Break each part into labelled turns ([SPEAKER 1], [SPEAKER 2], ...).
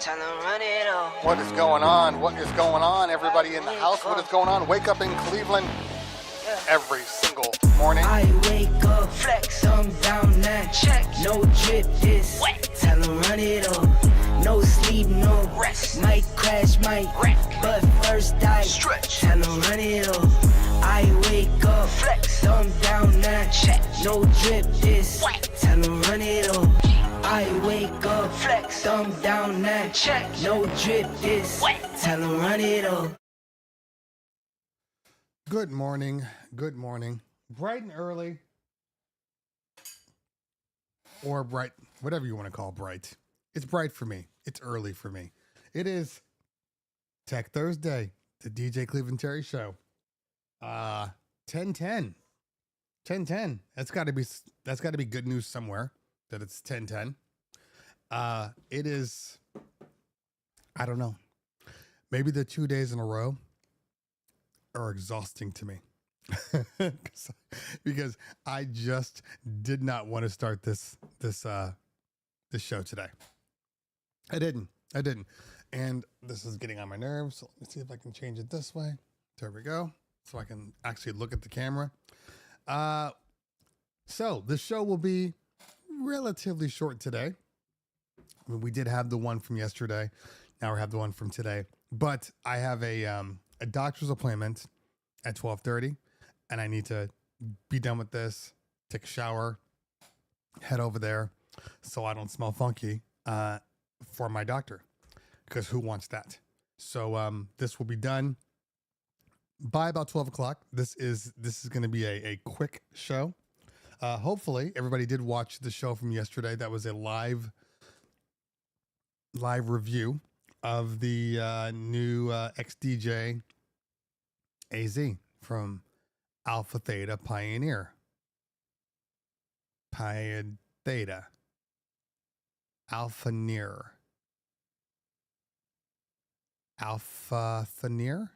[SPEAKER 1] Tell them run it all.
[SPEAKER 2] What is going on? What is going on? Everybody in the house, what is going on? Wake up in Cleveland every single morning.
[SPEAKER 1] I wake up, flex, thumb down now, check, no drip, this wet. Tell them run it all. No sleep, no rest. Might crash, might wreck, but first I stretch. Tell them run it all. I wake up, flex, thumb down now, check, no drip, this wet. Tell them run it all. I wake up, flex, thumb down now, check, no drip, this wet. Tell them run it all.
[SPEAKER 2] Good morning. Good morning. Bright and early. Or bright, whatever you want to call bright. It's bright for me. It's early for me. It is Tech Thursday, the DJ Cleveland Terry Show. 10:10. 10:10. That's got to be good news somewhere that it's 10:10. It is, I don't know. Maybe the 2 days in a row are exhausting to me. because I just did not want to start this show today. I didn't. And this is getting on my nerves. So let me see if I can change it this way. There we go. So I can actually look at the camera. So the show will be relatively short today. I mean, we did have the one from yesterday. Now we have the one from today. But I have a doctor's appointment at 12:30, and I need to be done with this, take a shower, head over there so I don't smell funky for my doctor, because who wants that? So this will be done by about 12 o'clock. This is going to be a quick show. Hopefully everybody did watch the show from yesterday. That was a live review of the new XDJ AZ from Alpha Theta Pioneer. Theta. Alpha Near. Alpha Thenier?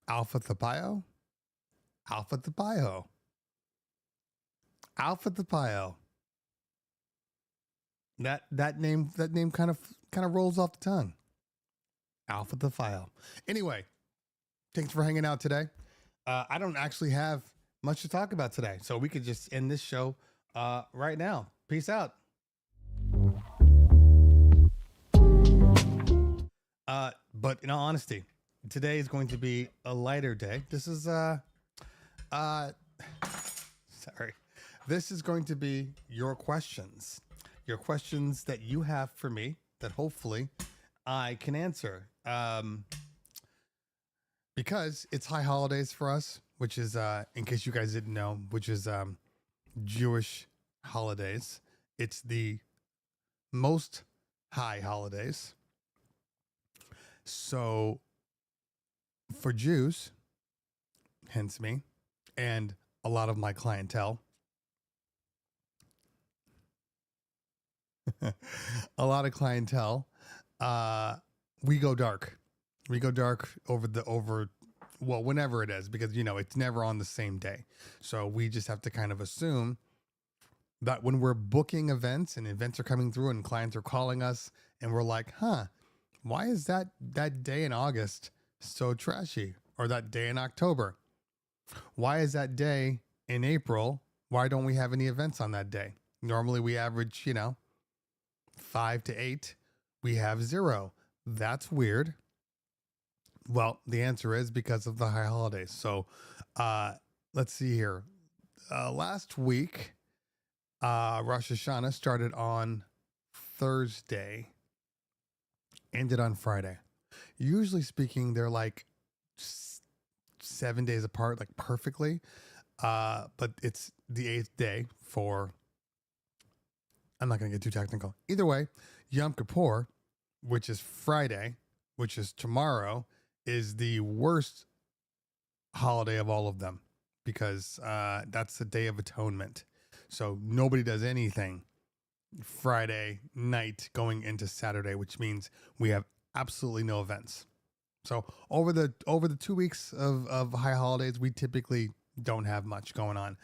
[SPEAKER 2] Alpha Thepio? Alpha Thepio. Alpha Thepio. That name kind of rolls off the tongue. Alpha Thepio. Anyway, thanks for hanging out today. I don't actually have much to talk about today, so we could just end this show right now. Peace out. But in all honesty, today is going to be a lighter day. This is This is going to be your questions that you have for me that hopefully I can answer. Because it's high holidays for us, which is, in case you guys didn't know, which is Jewish holidays. It's the most high holidays. So for Jews, hence me, and a lot of my clientele, we go dark. We go dark whenever it is, because, it's never on the same day. So we just have to kind of assume that when we're booking events and events are coming through and clients are calling us and we're like, why is that day in August so trashy? Or that day in October? Why is that day in April? Why don't we have any events on that day? Normally we average, 5 to 8. We have 0. That's weird. Well, the answer is because of the high holidays. So let's see here. Last week, Rosh Hashanah started on Thursday, ended on Friday. Usually speaking, they're like 7 days apart, like perfectly. But it's the 8th day for, I'm not going to get too technical. Either way, Yom Kippur, which is Friday, which is tomorrow, is the worst holiday of all of them, because that's the Day of Atonement. So nobody does anything Friday night going into Saturday, which means we have absolutely no events. So over the 2 weeks of high holidays, we typically don't have much going on.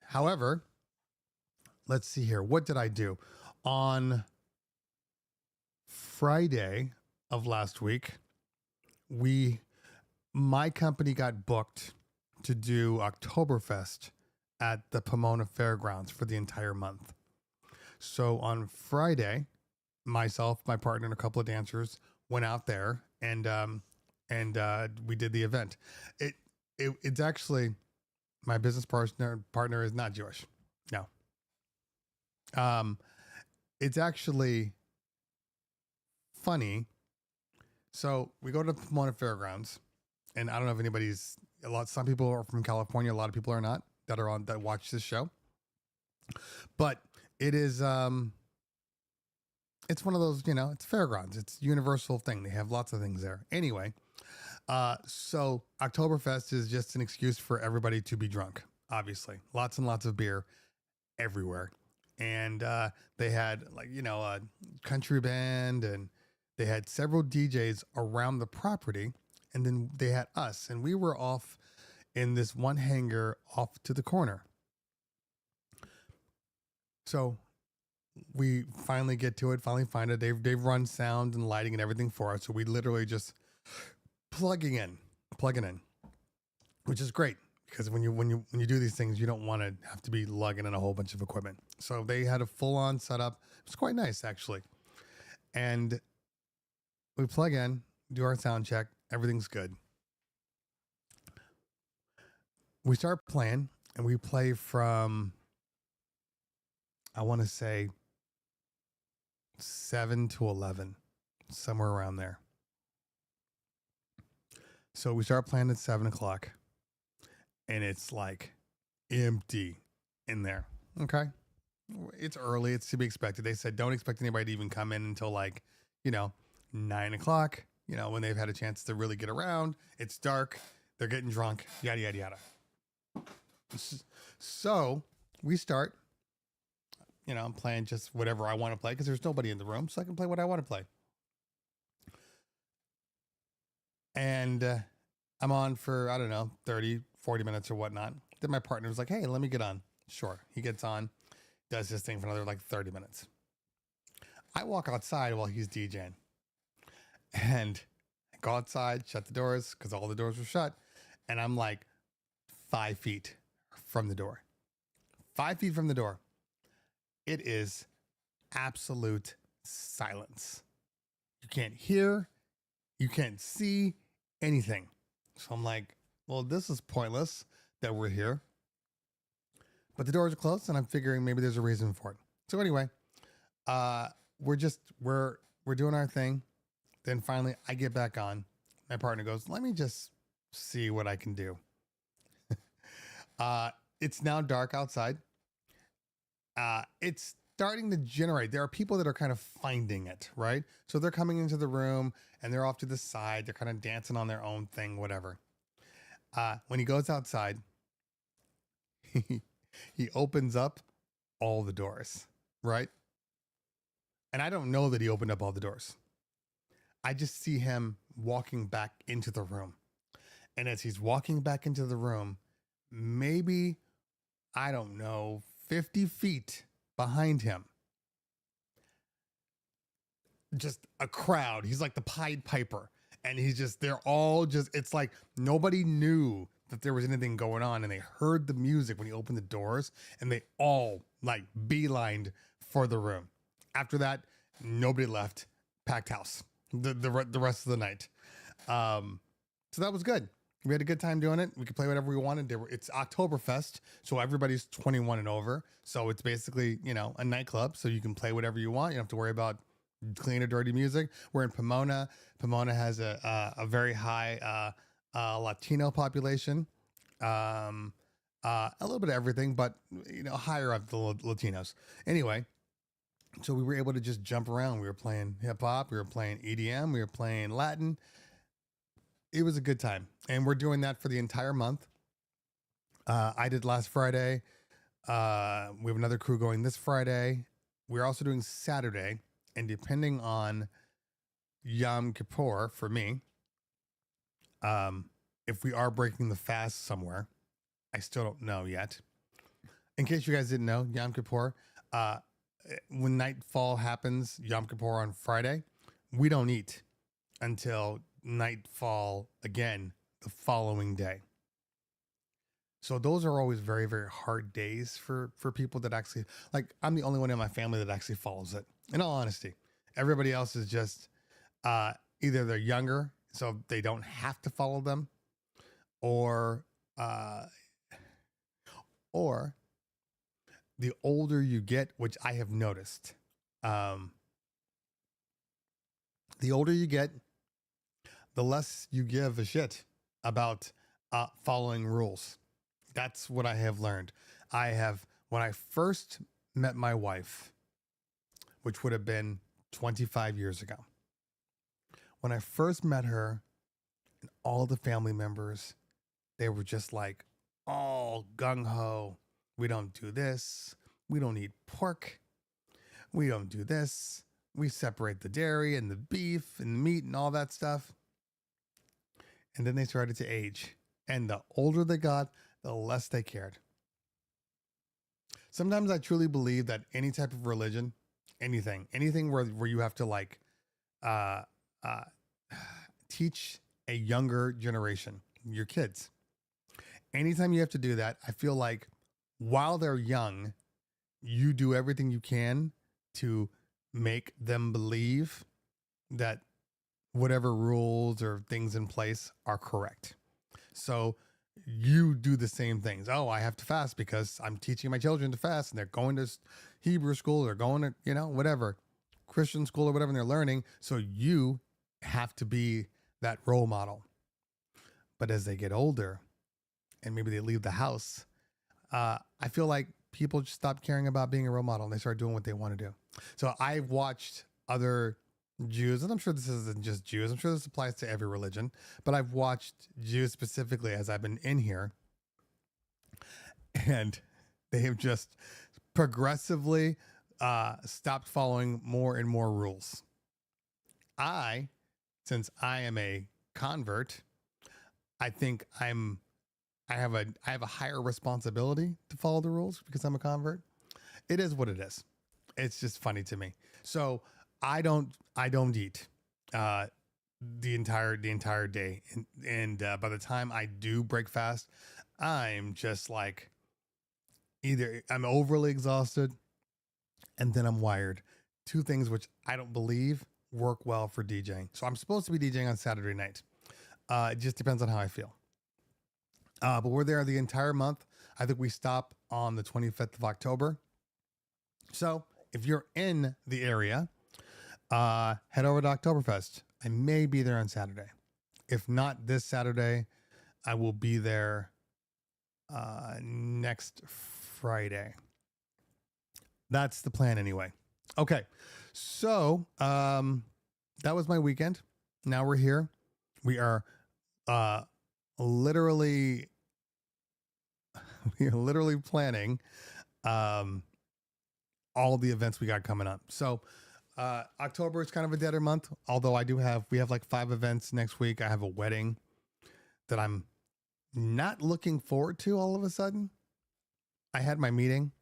[SPEAKER 2] However, let's see here. What did I do? On Friday of last week, my company got booked to do Oktoberfest at the Pomona Fairgrounds for the entire month. So on Friday, myself, my partner, and a couple of dancers went out there and we did the event. It's actually, my business partner is not Jewish. No. It's actually funny. So we go to the Pomona Fairgrounds, and I don't know if some people are from California. A lot of people are not that watch this show, but it is, it's one of those, it's fairgrounds. It's a universal thing. They have lots of things there. Anyway, so Oktoberfest is just an excuse for everybody to be drunk, obviously. Lots and lots of beer everywhere. And they had a country band, and they had several DJs around the property. And then they had us, and we were off in this one hangar off to the corner. So we finally get to it, finally find it. They've run sound and lighting and everything for us. So we literally just plugging in, which is great, because when you do these things, you don't want to have to be lugging in a whole bunch of equipment. So they had a full on setup. It was quite nice, actually. And we plug in, do our sound check. Everything's good. We start playing, and we play from, I want to say, 7 to 11, somewhere around there. So we start playing at 7 o'clock, and it's like empty in there. Okay. It's early. It's to be expected. They said, don't expect anybody to even come in until 9 o'clock, when they've had a chance to really get around. It's dark. They're getting drunk, yada, yada, yada. So we start, I'm playing just whatever I want to play, because there's nobody in the room, so I can play what I want to play. And I'm on for, I don't know, 30, 40 minutes or whatnot. Then my partner was like, hey, let me get on. Sure. He gets on, does this thing for another 30 minutes. I walk outside while he's DJing. And I go outside, shut the doors, because all the doors were shut. And I'm 5 feet from the door. 5 feet from the door. It is absolute silence. You can't hear. You can't see anything. So I'm like, well, this is pointless that we're here. But the doors are closed, and I'm figuring maybe there's a reason for it. So anyway, we're doing our thing. Then finally, I get back on. My partner goes, let me just see what I can do. It's now dark outside. It's starting to generate. There are people that are kind of finding it, right? So they're coming into the room, and they're off to the side. They're kind of dancing on their own thing, whatever. When he goes outside, he opens up all the doors, right? And I don't know that he opened up all the doors. I just see him walking back into the room. And as he's walking back into the room, maybe, I don't know, 50 feet behind him, just a crowd. He's like the Pied Piper. And they're all just, it's like nobody knew that there was anything going on. And they heard the music when he opened the doors, and they all beelined for the room. After that, nobody left. Packed house the rest of the night. So that was good. We had a good time doing it. We could play whatever we wanted. It's Oktoberfest, so everybody's 21 and over. So it's basically, a nightclub, so you can play whatever you want. You don't have to worry about clean or dirty music. We're in Pomona. Pomona has a very high Latino population. A little bit of everything, but higher up the Latinos. Anyway, so we were able to just jump around. We were playing hip hop, we were playing EDM, we were playing Latin. It was a good time, and we're doing that for the entire month. I did last Friday. We have another crew going this Friday. We're also doing Saturday, and depending on Yom Kippur for me, if we are breaking the fast somewhere, I still don't know yet. In case you guys didn't know, Yom Kippur, uh, when nightfall happens, Yom Kippur on Friday, we don't eat until nightfall again the following day. So those are always very, very hard days for people that actually, like, I'm the only one in my family that actually follows it. In all honesty, everybody else is just either they're younger, so they don't have to follow them, or uh, or the older you get, which I have noticed, um, the older you get, the less you give a shit about following rules. That's what I have learned. When I first met my wife, which would have been 25 years ago, when I first met her, and all the family members, they were just like, all gung ho. We don't do this. We don't eat pork. We don't do this. We separate the dairy and the beef and the meat and all that stuff. And then they started to age. And the older they got, the less they cared. Sometimes I truly believe that any type of religion, anything where you have to like uh, uh, teach a younger generation, your kids, anytime you have to do that, I feel like while they're young, you do everything you can to make them believe that whatever rules or things in place are correct. So you do the same things. Oh, I have to fast because I'm teaching my children to fast, and they're going to Hebrew school, they're going to, whatever, Christian school or whatever, and they're learning. So you have to be that role model. But as they get older and maybe they leave the house, I feel like people just stop caring about being a role model and they start doing what they want to do. So I've watched other Jews, and I'm sure this isn't just Jews, I'm sure this applies to every religion, but I've watched Jews specifically as I've been in here, and they have just progressively stopped following more and more rules. Since I am a convert, I think I have a higher responsibility to follow the rules because I'm a convert. It is what it is. It's just funny to me. So I don't eat the entire day, and by the time I do break fast, I'm just like, either I'm overly exhausted and then I'm wired. Two things which I don't believe work well for DJing. So I'm supposed to be DJing on Saturday night. It just depends on how I feel. But we're there the entire month. I think we stop on the 25th of October. So if you're in the area, head over to Oktoberfest. I may be there on Saturday. If not this Saturday, I will be there next Friday. That's the plan anyway. Okay. So that was my weekend. Now we're here. We are literally planning all the events we got coming up. So October is kind of a deader month, although we have like 5 events next week. I have a wedding that I'm not looking forward to all of a sudden. I had my meeting,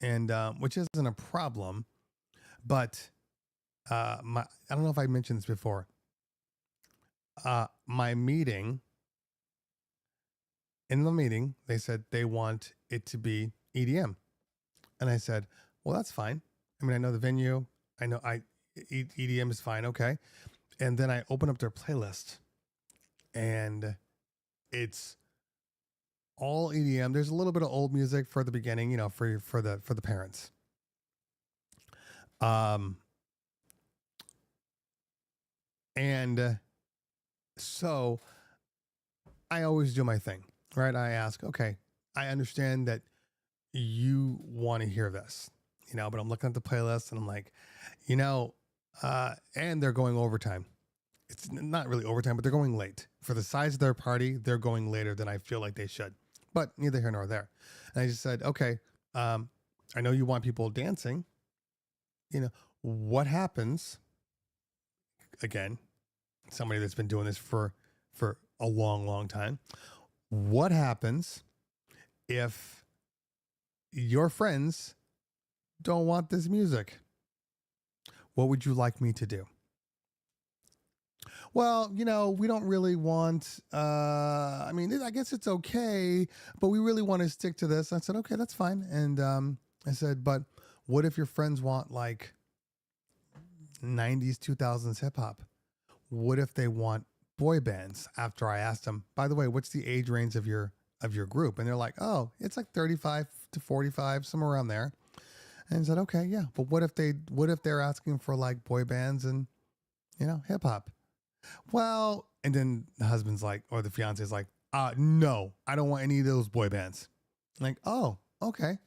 [SPEAKER 2] and which isn't a problem, but I don't know if I mentioned this before. My meeting, in the meeting, they said they want it to be EDM. And I said, well, that's fine. I mean, I know the venue. I know EDM is fine. Okay. And then I open up their playlist, and it's all EDM. There's a little bit of old music for the beginning, for the parents. And so I always do my thing, right? I ask, okay, I understand that you want to hear this, but I'm looking at the playlist and I'm like, and they're going overtime. It's not really overtime, but they're going late. For the size of their party, they're going later than I feel like they should, but neither here nor there. And I just said, okay, I know you want people dancing. What happens, again, somebody that's been doing this for a long, long time. What happens if your friends don't want this music. What would you like me to do? Well, we don't really want, I mean, I guess it's okay, but we really want to stick to this. I said, okay, that's fine. And I said, but what if your friends want like 90s, 2000s hip hop? What if they want boy bands? After I asked them, by the way, what's the age range of your group? And they're like, oh, it's like 35 to 45, somewhere around there. And I said, okay, yeah. But what if they're asking for like boy bands and, hip hop? Well, and then the husband's like, or the fiance's like, no, I don't want any of those boy bands. I'm like, oh, okay,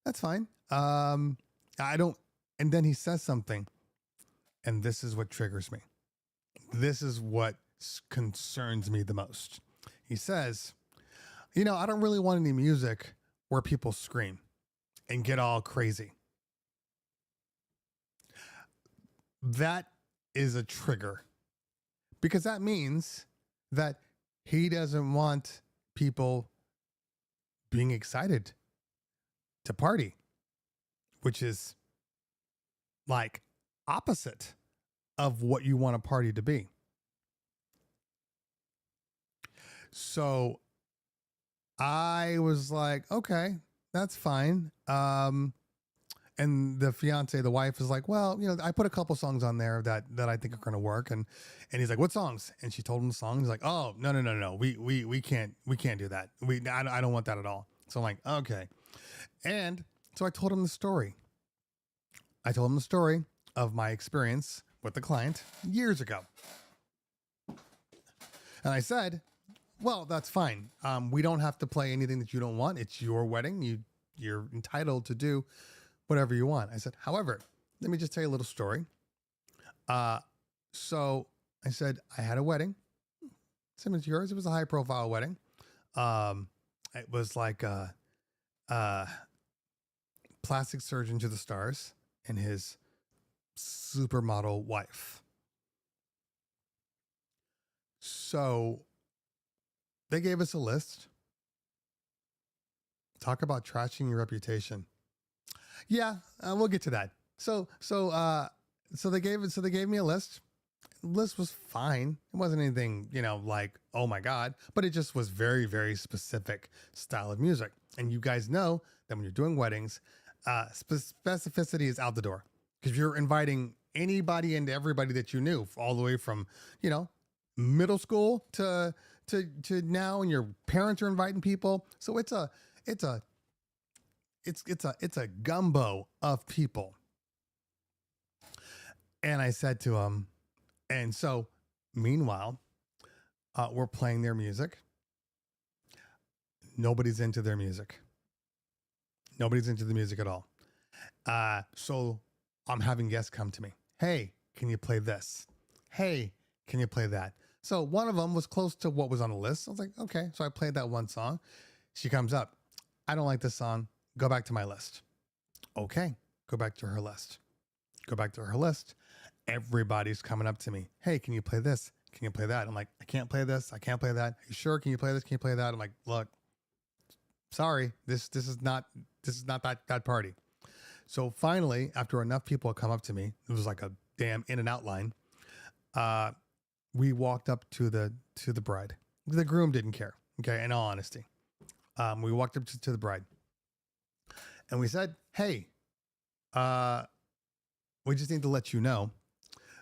[SPEAKER 2] that's fine. I don't. And then he says something, and this is what triggers me. This is what concerns me the most. He says, I don't really want any music where people scream and get all crazy. That is a trigger. Because that means that he doesn't want people being excited to party, which is like opposite of what you want a party to be. So I was like, okay, that's fine. And the fiance, the wife, is like, well, I put a couple songs on there that I think are going to work. And he's like, what songs? And she told him the songs. He's like, oh, no. We can't do that. I don't want that at all. So I'm like, okay. And so I told him the story. I told him the story of my experience with the client years ago. And I said, well, that's fine. We don't have to play anything that you don't want. It's your wedding. You're entitled to do whatever you want. I said, however, let me just tell you a little story. So I said, I had a wedding similar to yours. It was a high profile wedding. It was like a plastic surgeon to the stars and his supermodel wife. So they gave us a list. Talk about trashing your reputation. Yeah, we'll get to that. So they gave me a list. The list was fine. It wasn't anything, like, oh my God, but it just was very, very specific style of music. And you guys know that when you're doing weddings, specificity is out the door, because you're inviting anybody and everybody that you knew, all the way from, middle school to now, and your parents are inviting people. So it's a gumbo of people. And I said to him, and so meanwhile, we're playing their music. Nobody's into their music. Nobody's into the music at all. So I'm having guests come to me. Hey, can you play this? Hey, can you play that? So one of them was close to what was on the list. I was like, okay. So I played that one song. She comes up. I don't like this song. Go back to my list. Okay. Go back to her list. Go back to her list. Everybody's coming up to me. Hey, can you play this? Can you play that? I'm like, I can't play this. I can't play that. Are you sure? Can you play this? Can you play that? I'm like, look, sorry. This is not that party. So finally, after enough people come up to me, it was like a damn in and out line. We walked up to the bride. The groom didn't care. Okay. In all honesty, we walked up to the bride. And we said, hey, we just need to let you know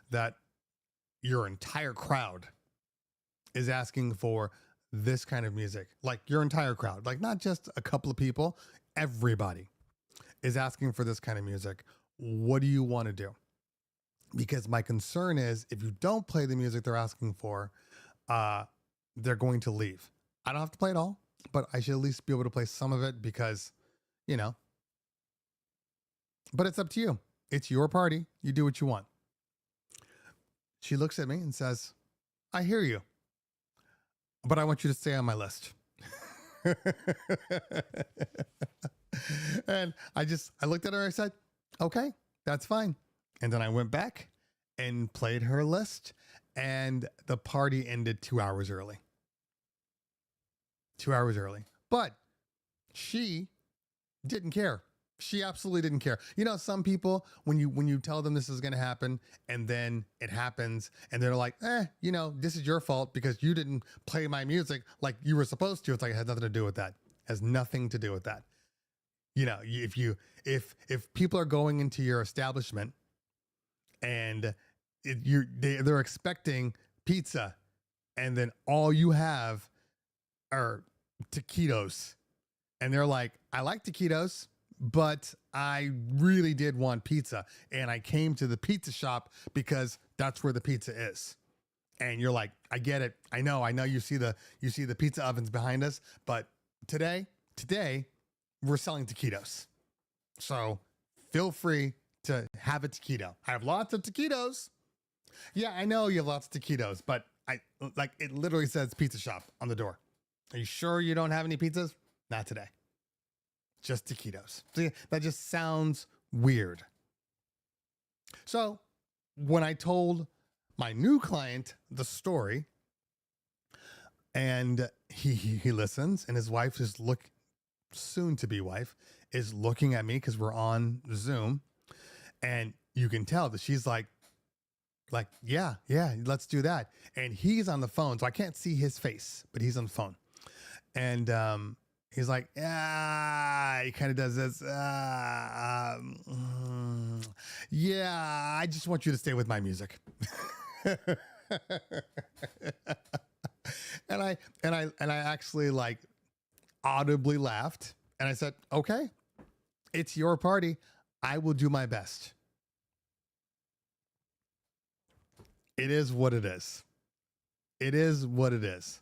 [SPEAKER 2] that your entire crowd is asking for this kind of music. Like your entire crowd, like not just a couple of people, everybody is asking for this kind of music. What do you want to do? Because my concern is if you don't play the music they're asking for, they're going to leave. I don't have to play it all, but I should at least be able to play some of it because, but it's up to you. It's your party. You do what you want. She looks at me and says, I hear you, but I want you to stay on my list. And I looked at her and I said, okay, that's fine. And then I went back and played her list, and the party ended 2 hours early. 2 hours early. But she didn't care. She absolutely didn't care. You know, some people, when you tell them this is going to happen and then it happens and they're like, this is your fault because you didn't play my music like you were supposed to. It's like, it has nothing to do with that. It has nothing to do with that. You know, if people are going into your establishment and they're expecting pizza and then all you have are taquitos and they're like, I like taquitos, but I really did want pizza. And I came to the pizza shop because that's where the pizza is. And you're like, I get it. I know you see the pizza ovens behind us, but today we're selling taquitos. So feel free to have a taquito. I have lots of taquitos. Yeah, I know you have lots of taquitos, but it literally says pizza shop on the door. Are you sure you don't have any pizzas? Not today. Just taquitos. See, that just sounds weird. So when I told my new client the story and he listens and his wife is soon to be wife is looking at me because we're on Zoom and you can tell that she's like, yeah, let's do that. And he's on the phone. So I can't see his face, but he's on the phone. And, he's like, he kind of does this. Yeah, I just want you to stay with my music. and I actually like audibly laughed and I said, okay, it's your party. I will do my best. It is what it is. It is what it is.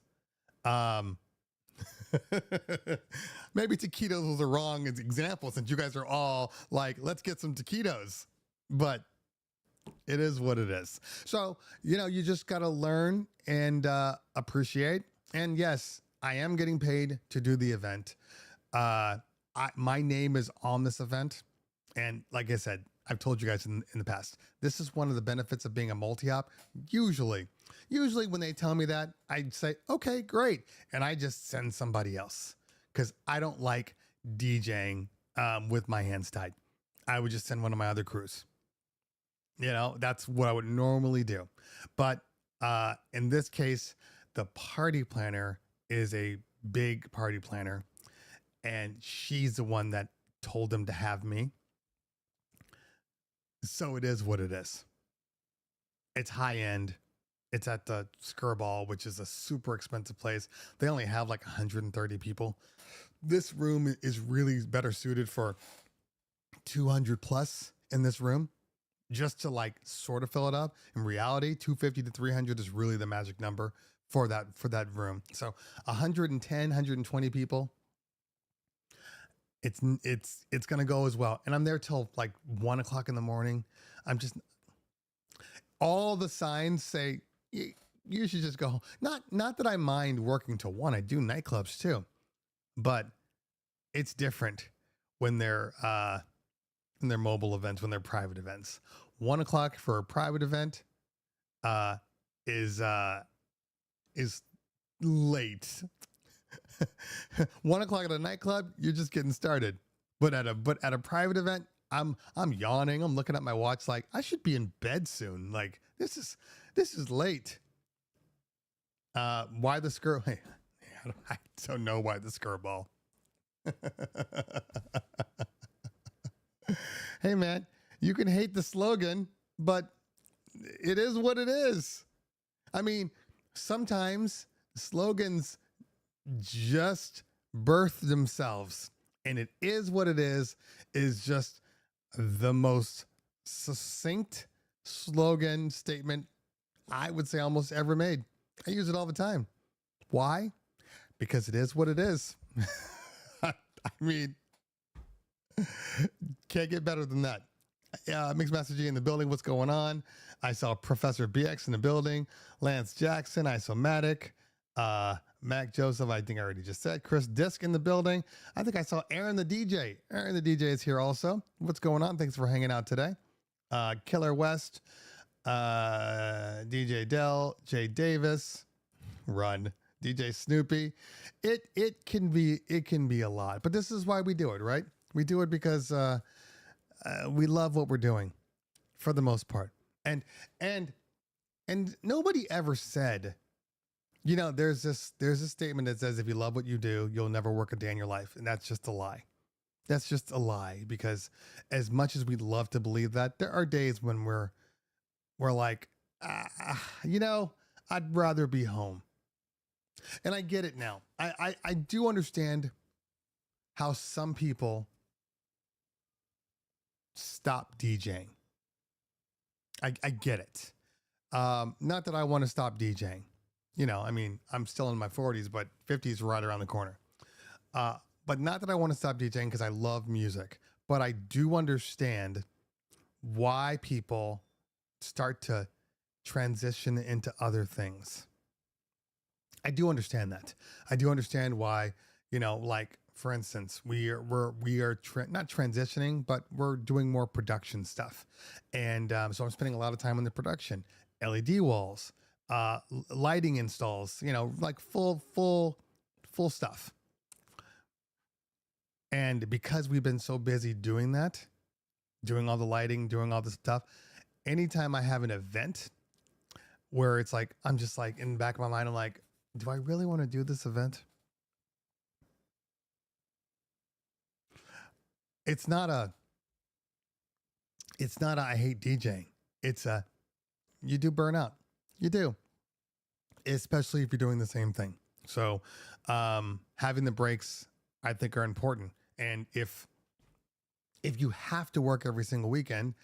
[SPEAKER 2] Maybe taquitos was the wrong example since you guys are all like, let's get some taquitos, but it is what it is. So, you just got to learn and appreciate. And yes, I am getting paid to do the event. My name is on this event. And like I said, I've told you guys in the past, this is one of the benefits of being a multi-op. Usually when they tell me that, I'd say, okay, great. And I just send somebody else because I don't like DJing with my hands tied. I would just send one of my other crews. That's what I would normally do. But in this case, the party planner is a big party planner. And she's the one that told them to have me. So it is what it is. It's high end. It's at the Skirball, which is a super expensive place. They only have like 130 people. This room is really better suited for 200 plus in this room, just to like sort of fill it up. In reality, 250 to 300 is really the magic number for that room. So 110, 120 people. It's going to go as well. And I'm there till like 1 o'clock in the morning. All the signs say, you should just go home. Not that I mind working till 1. I do nightclubs too, but it's different when they're in their mobile events, when they're private events. 1 o'clock for a private event is late. 1 o'clock at a nightclub, you're just getting started. But at a private event, I'm yawning. I'm looking at my watch like I should be in bed soon. Like this is late. Why the Skirball? Hey, I don't know why the Skirball. Hey man, you can hate the slogan, but it is what it is. I mean, sometimes slogans just birth themselves, and it is what it is just the most succinct slogan statement I would say almost ever made. I use it all the time. Why? Because it is what it is. I mean, can't get better than that. Mixed Master G in the building. What's going on? I saw Professor BX in the building. Lance Jackson, Isomatic. Mac Joseph, I think I already just said. Chris Disk in the building. I think I saw Aaron the DJ. Aaron the DJ is here also. What's going on? Thanks for hanging out today. Killer West, DJ Dell, Jay Davis, Run, DJ Snoopy. It can be a lot, but this is why we do it, right? We do it because we love what we're doing for the most part. And and and nobody ever said, there's a statement that says if you love what you do, you'll never work a day in your life, and that's just a lie. That's just a lie because as much as we'd love to believe that, there are days when we're like, I'd rather be home. And I get it now. I do understand how some people stop DJing. I get it. Not that I want to stop DJing. I'm still in my 40s, but 50s right around the corner. But not that I want to stop DJing because I love music. But I do understand why people start to transition into other things. I do understand that. I do understand why, like for instance, we are not transitioning, but we're doing more production stuff, and so I'm spending a lot of time on the production, LED walls, lighting installs, like full stuff. And because we've been so busy doing that, doing all the lighting, doing all the stuff, anytime I have an event where it's like, I'm just like in the back of my mind, I'm like, do I really want to do this event? It's not a I hate DJing. It's a, you do burn out. You do, especially if you're doing the same thing. So, having the breaks, I think, are important. And if you have to work every single weekend,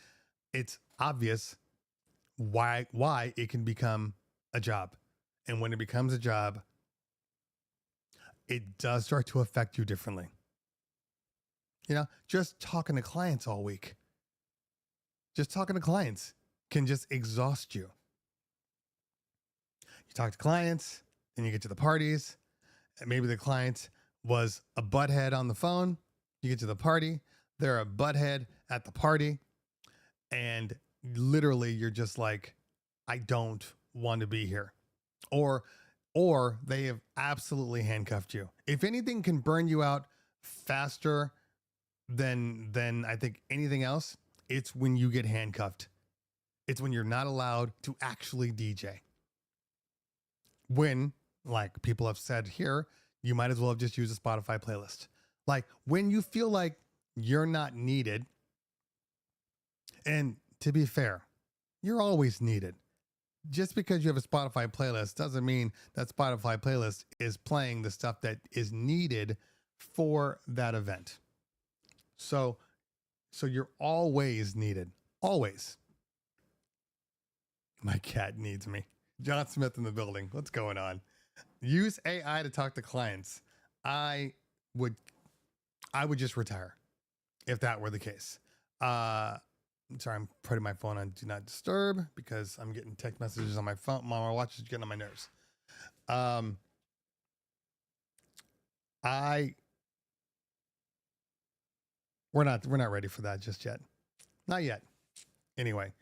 [SPEAKER 2] it's obvious why it can become a job. And when it becomes a job, it does start to affect you differently. Just talking to clients all week, just talking to clients can just exhaust you. You talk to clients, then you get to the parties, and maybe the client was a butthead on the phone. You get to the party, they're a butthead at the party, and literally you're just like, I don't want to be here. Or they have absolutely handcuffed you. If anything can burn you out faster than I think anything else, it's when you get handcuffed. It's when you're not allowed to actually DJ. When, like people have said here, you might as well have just used a Spotify playlist. Like when you feel like you're not needed, and to be fair, you're always needed. Just because you have a Spotify playlist doesn't mean that Spotify playlist is playing the stuff that is needed for that event. So you're always needed. Always. My cat needs me. John Smith in the building. What's going on? Use AI to talk to clients. I would just retire if that were the case. Sorry, I'm putting my phone on do not disturb because I'm getting text messages on my phone. My watch is getting on my nerves. We're not ready for that just yet. Not yet. Anyway,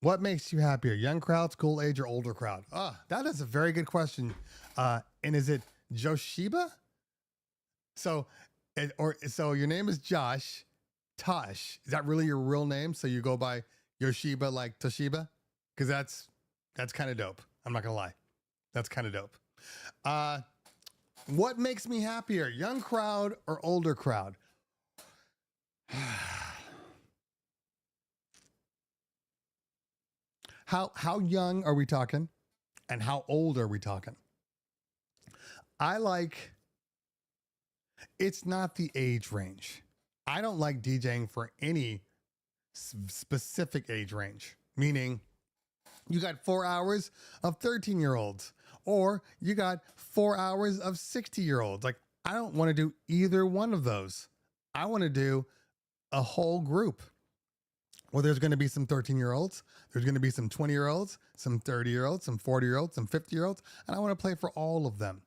[SPEAKER 2] what makes you happier? Young crowd, school age, or older crowd? That is a very good question. And is it Joshiba? So your name is Josh Tosh. Is that really your real name? So you go by Yoshiba like Toshiba? Because that's kind of dope. I'm not gonna lie. That's kind of dope. What makes me happier? Young crowd or older crowd? How young are we talking? And how old are we talking? It's not the age range. I don't like DJing for any specific age range, meaning you got 4 hours of 13-year-olds or you got 4 hours of 60-year-olds. Like, I don't want to do either one of those. I want to do a whole group. Well, there's going to be some 13-year-olds. There's going to be some 20-year-olds, some 30-year-olds, some 40-year-olds, some 50-year-olds. And I want to play for all of them.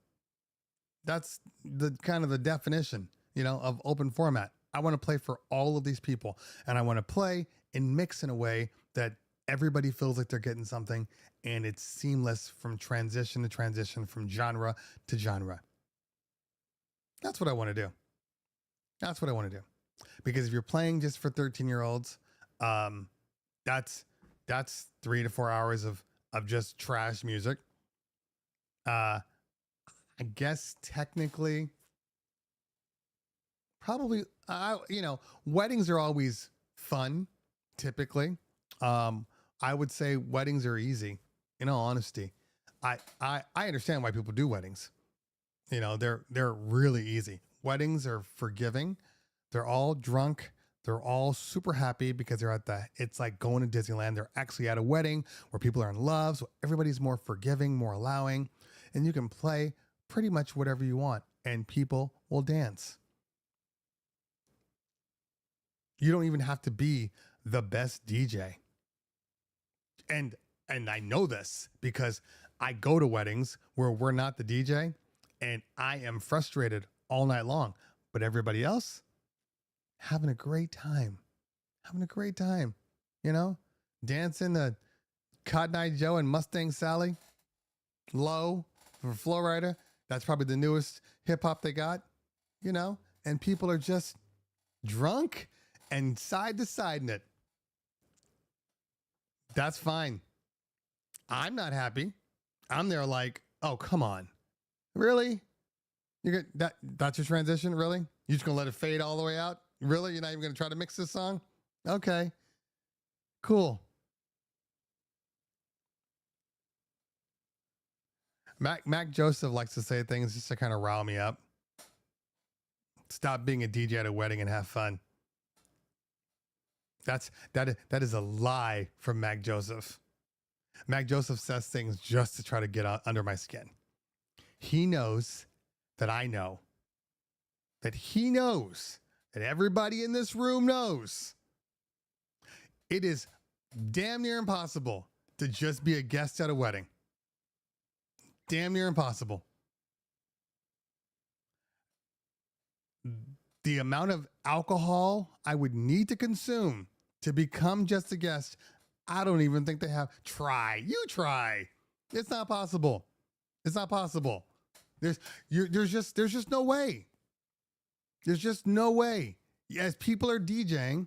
[SPEAKER 2] That's the kind of the definition, of open format. I want to play for all of these people, and I want to play and mix in a way that everybody feels like they're getting something, and it's seamless from transition to transition, from genre to genre. That's what I want to do. That's what I want to do. Because if you're playing just for 13-year-olds, that's 3 to 4 hours of just trash music. I guess technically, probably, weddings are always fun. Typically, I would say weddings are easy. In all honesty, I understand why people do weddings. They're really easy. Weddings are forgiving. They're all drunk. They're all super happy because it's like going to Disneyland. They're actually at a wedding where people are in love. So everybody's more forgiving, more allowing, and you can play pretty much whatever you want and people will dance. You don't even have to be the best DJ. And I know this because I go to weddings where we're not the DJ and I am frustrated all night long, but everybody else having a great time, dancing the Cotton Eye Joe and Mustang Sally, Low for Flow Rider. That's probably the newest hip hop they got, and people are just drunk and side to side in it. That's fine. I'm not happy. I'm there like, oh, come on. Really? That's your transition? Really? You just gonna let it fade all the way out? Really? You're not even gonna try to mix this song? Okay. Cool. Mac Joseph likes to say things just to kind of rile me up. Stop being a DJ at a wedding and have fun. That is a lie from Mac Joseph. Mac Joseph says things just to try to get under my skin. He knows that I know that he knows that everybody in this room knows it is damn near impossible to just be a guest at a wedding. Damn near impossible. The amount of alcohol I would need to consume to become just a guest, I don't even think they have. You try. It's not possible. It's not possible. There's just no way. There's just no way. As people are DJing,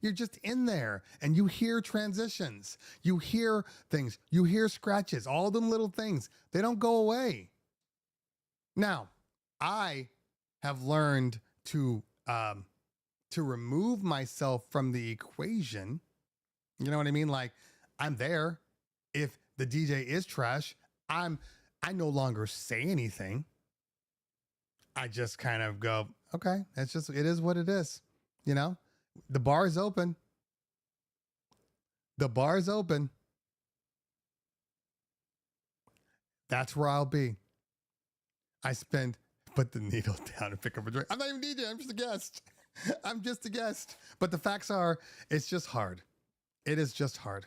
[SPEAKER 2] you're just in there and you hear transitions. You hear things. You hear scratches, all them little things. They don't go away. Now, I have learned to remove myself from the equation. You know what I mean? Like, I'm there. If the DJ is trash, I no longer say anything. I just kind of go, okay, it is what it is. The bar is open. The bar is open. That's where I'll be. Put the needle down and pick up a drink. I'm not even DJ. I'm just a guest. I'm just a guest. But the facts are, it's just hard. It is just hard.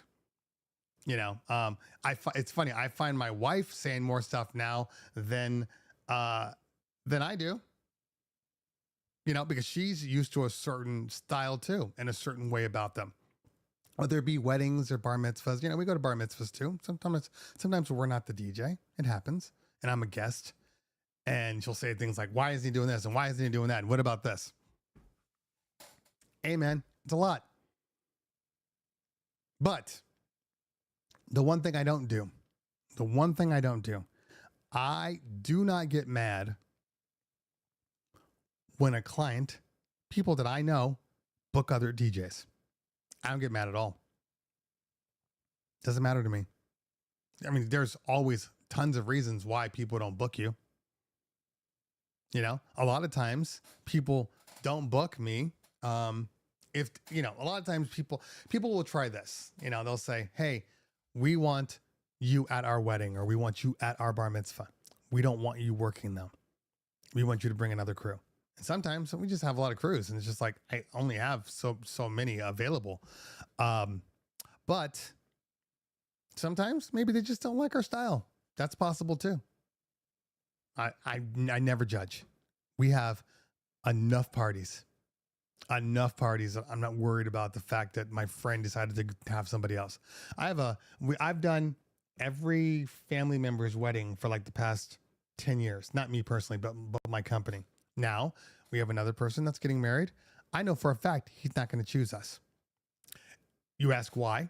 [SPEAKER 2] It's funny. I find my wife saying more stuff now than I do. Because she's used to a certain style too, and a certain way about them. Whether it be weddings or bar mitzvahs, we go to bar mitzvahs too. Sometimes we're not the DJ. It happens, and I'm a guest. And she'll say things like, "Why isn't he doing this? And why isn't he doing that? And what about this?" Hey, man, it's a lot. But the one thing I don't do, I do not get mad when a client, people that I know, book other DJs. I don't get mad at all. Doesn't matter to me. I mean, there's always tons of reasons why people don't book you. A lot of times people don't book me. A lot of times people will try this. They'll say, "Hey, we want you at our wedding, or we want you at our bar mitzvah. We don't want you working though. We want you to bring another crew." And sometimes we just have a lot of crews, and it's just like, I only have so many available. But sometimes maybe they just don't like our style. That's possible too. I never judge. We have enough parties that I'm not worried about the fact that my friend decided to have somebody else. I've done every family member's wedding for like the past 10 years. Not me personally, but my company. Now we have another person that's getting married. I know for a fact he's not going to choose us. You ask why?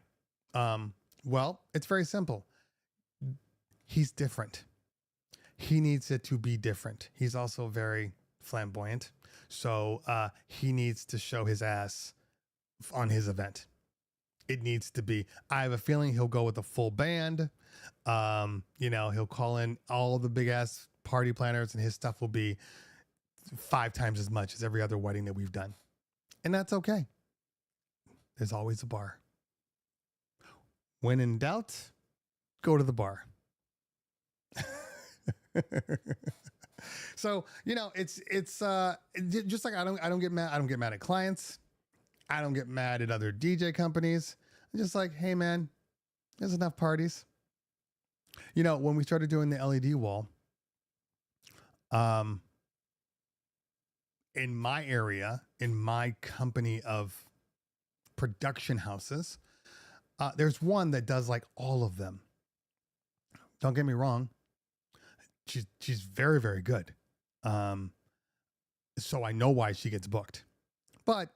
[SPEAKER 2] Well, it's very simple. He's different. He needs it to be different. He's also very flamboyant. So he needs to show his ass on his event. It needs to be, I have a feeling he'll go with a full band. He'll call in all the big ass party planners and his stuff will be 5 times as much as every other wedding that we've done. And that's okay. There's always a bar. When in doubt, go to the bar. So, it's just like I don't get mad. I don't get mad at clients. I don't get mad at other DJ companies. I'm just like, hey man, there's enough parties. When we started doing the LED wall, in my area, in my company of production houses, there's one that does like all of them. Don't get me wrong. She's very, very good. So I know why she gets booked, but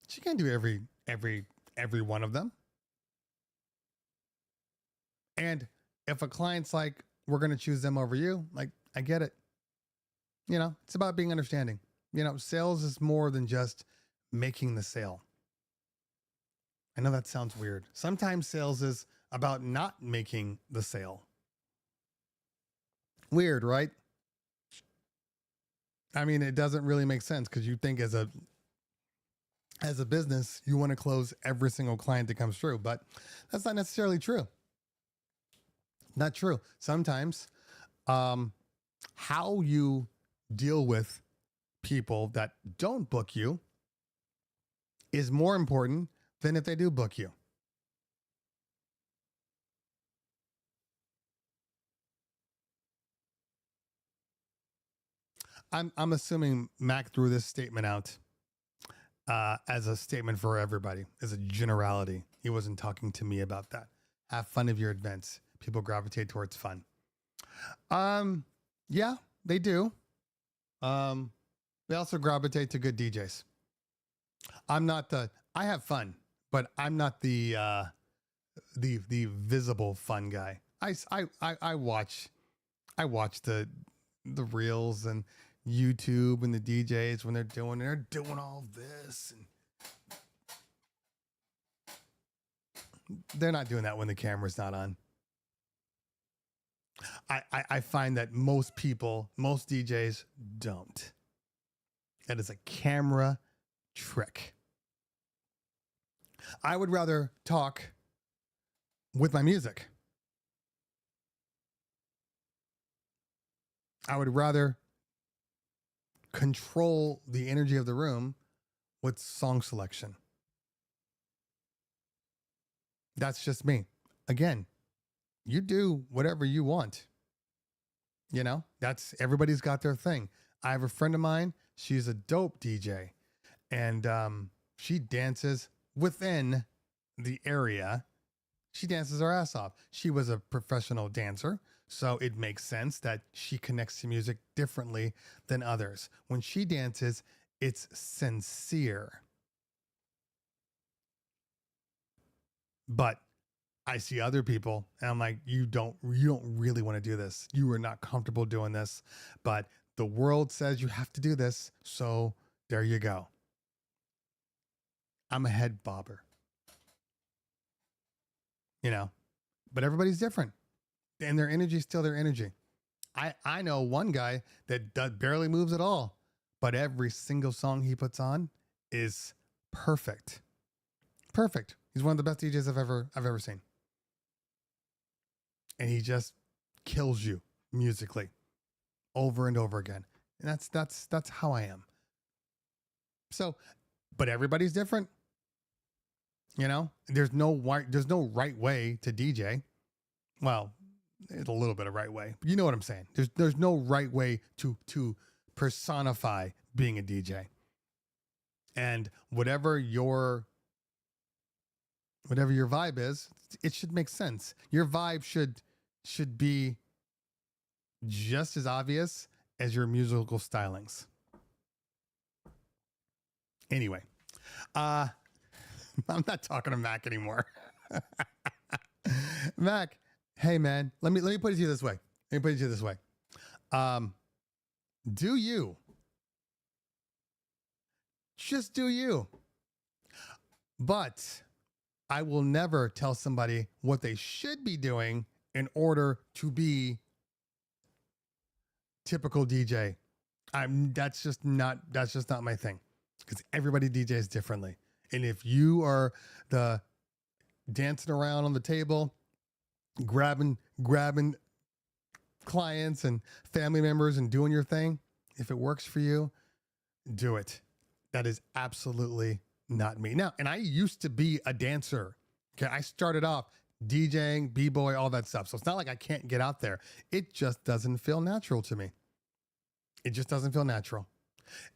[SPEAKER 2] she can't do every one of them. And if a client's like, we're going to choose them over you, like, I get it. It's about being understanding. Sales is more than just making the sale. I know that sounds weird. Sometimes sales is about not making the sale. Weird, right? I mean, it doesn't really make sense because you think as a business, you want to close every single client that comes through, but that's not necessarily true. Not true. Sometimes how you deal with people that don't book you is more important than if they do book you. I'm assuming Mac threw this statement out as a statement for everybody, as a generality. He wasn't talking to me about that. Have fun of your events. People gravitate towards fun. Yeah, they do. They also gravitate to good DJs. I have fun, but I'm not the visible fun guy. I watch the reels and YouTube and the DJs when they're doing all this, and they're not doing that when the camera's not on. I find that most DJs don't. That is a camera trick. I would rather talk with my music. I would rather control the energy of the room with song selection. That's just me. Again, you do whatever you want. That's everybody's got their thing. I have a friend of mine. She's a dope DJ, and she dances within the area. She dances her ass off. She was a professional dancer, so it makes sense that she connects to music differently than others. When she dances, it's sincere. But I see other people and I'm like, you don't really want to do this. You are not comfortable doing this, but the world says you have to do this. So there you go. I'm a head bobber, but everybody's different and their energy is still their energy. I know one guy that barely moves at all, but every single song he puts on is perfect. Perfect. He's one of the best DJs I've ever seen. And he just kills you musically over and over again. And that's how I am. So, but everybody's different. There's no right way to DJ. Well, it's a little bit of right way, but you know what I'm saying? There's no right way to personify being a DJ. And whatever your vibe is, it should make sense. Your vibe should be just as obvious as your musical stylings. Anyway, I'm not talking to Mac anymore. Mac, hey man, let me put it to you this way. Do you. Just do you. But I will never tell somebody what they should be doing in order to be typical DJ. That's just not my thing, because everybody DJs differently. And if you are the dancing around on the table, grabbing clients and family members and doing your thing, if it works for you, do it. That is absolutely not me. Now, and I used to be a dancer. Okay, I started off DJing, b-boy, all that stuff. So it's not like I can't get out there. It just doesn't feel natural to me. It just doesn't feel natural.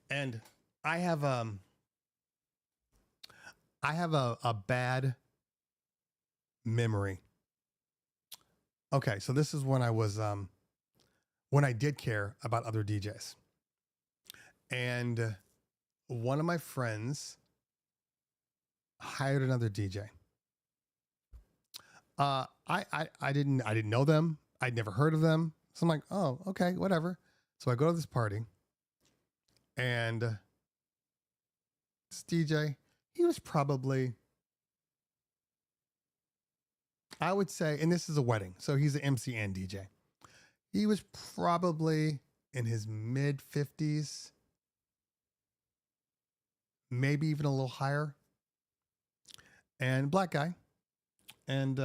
[SPEAKER 2] And I have a bad memory. Okay, so this is when I was when I did care about other DJs. And one of my friends hired another DJ. I didn't know them. I'd never heard of them. So I'm like, oh, okay, whatever. So I go to this party, and this DJ, he was probably, I would say, and this is a wedding, so he's an MC and DJ. He was probably in his mid 50s, maybe even a little higher, and black guy. And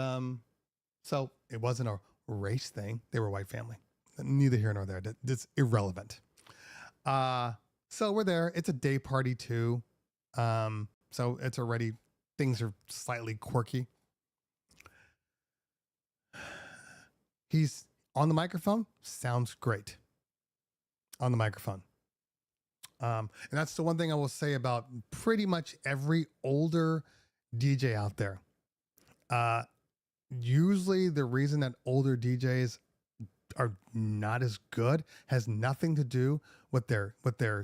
[SPEAKER 2] so it wasn't a race thing. They were a white family. Neither here nor there. That's irrelevant. So we're there. It's a day party too. So it's already, things are slightly quirky. He's on the microphone. Sounds great on the microphone. And that's the one thing I will say about pretty much every older DJ out there. Usually the reason that older DJs are not as good has nothing to do with their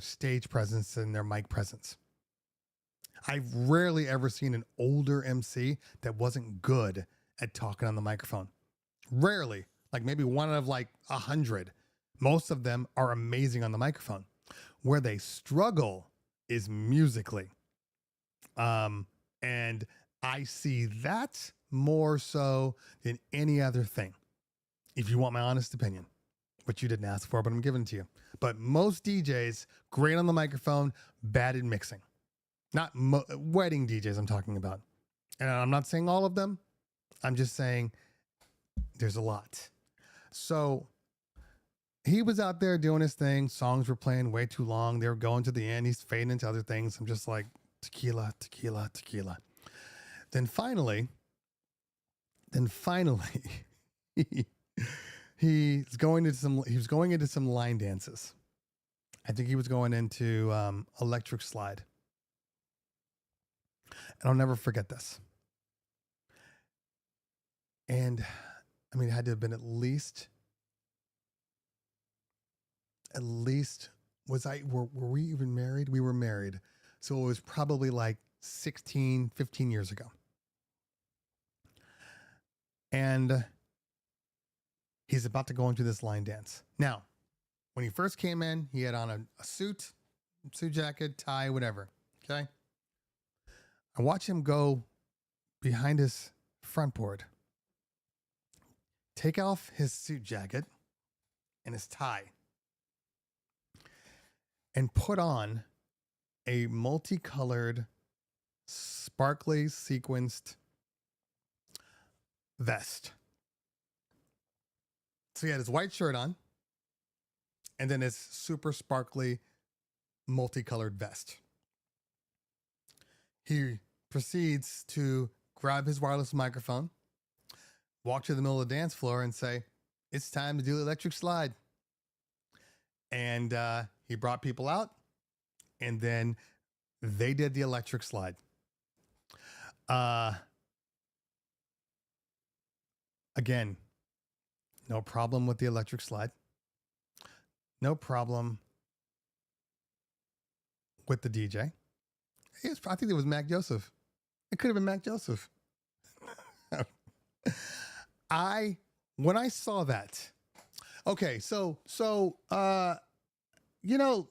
[SPEAKER 2] stage presence and their mic presence. I've rarely ever seen an older MC that wasn't good at talking on the microphone. Rarely, like maybe one out of like 100. Most of them are amazing on the microphone. Where they struggle is musically. And I see that more so than any other thing. If you want my honest opinion, which you didn't ask for, but I'm giving it to you. But most DJs, great on the microphone, bad at mixing. Not wedding DJs I'm talking about. And I'm not saying all of them. I'm just saying there's a lot. So he was out there doing his thing. Songs were playing way too long. They were going to the end. He's fading into other things. I'm just like, tequila, tequila, tequila. Then finally, he was going into some line dances. I think he was going into electric slide. And I'll never forget this. And I mean, it had to have been at least were we even married? We were married. So it was probably like 16, 15 years ago. And he's about to go into this line dance. Now, when he first came in, he had on a suit jacket, tie, whatever. Okay. I watch him go behind his front board, take off his suit jacket and his tie, and put on a multicolored, sparkly sequenced vest. So he had his white shirt on and then his super sparkly multicolored vest. He proceeds to grab his wireless microphone, walk to the middle of the dance floor and say, "It's time to do the electric slide." And he brought people out, and then they did the electric slide. Again, no problem with the electric slide. no problem with the DJ. I think it was Mac Joseph. It could have been Mac Joseph. When I saw that, okay,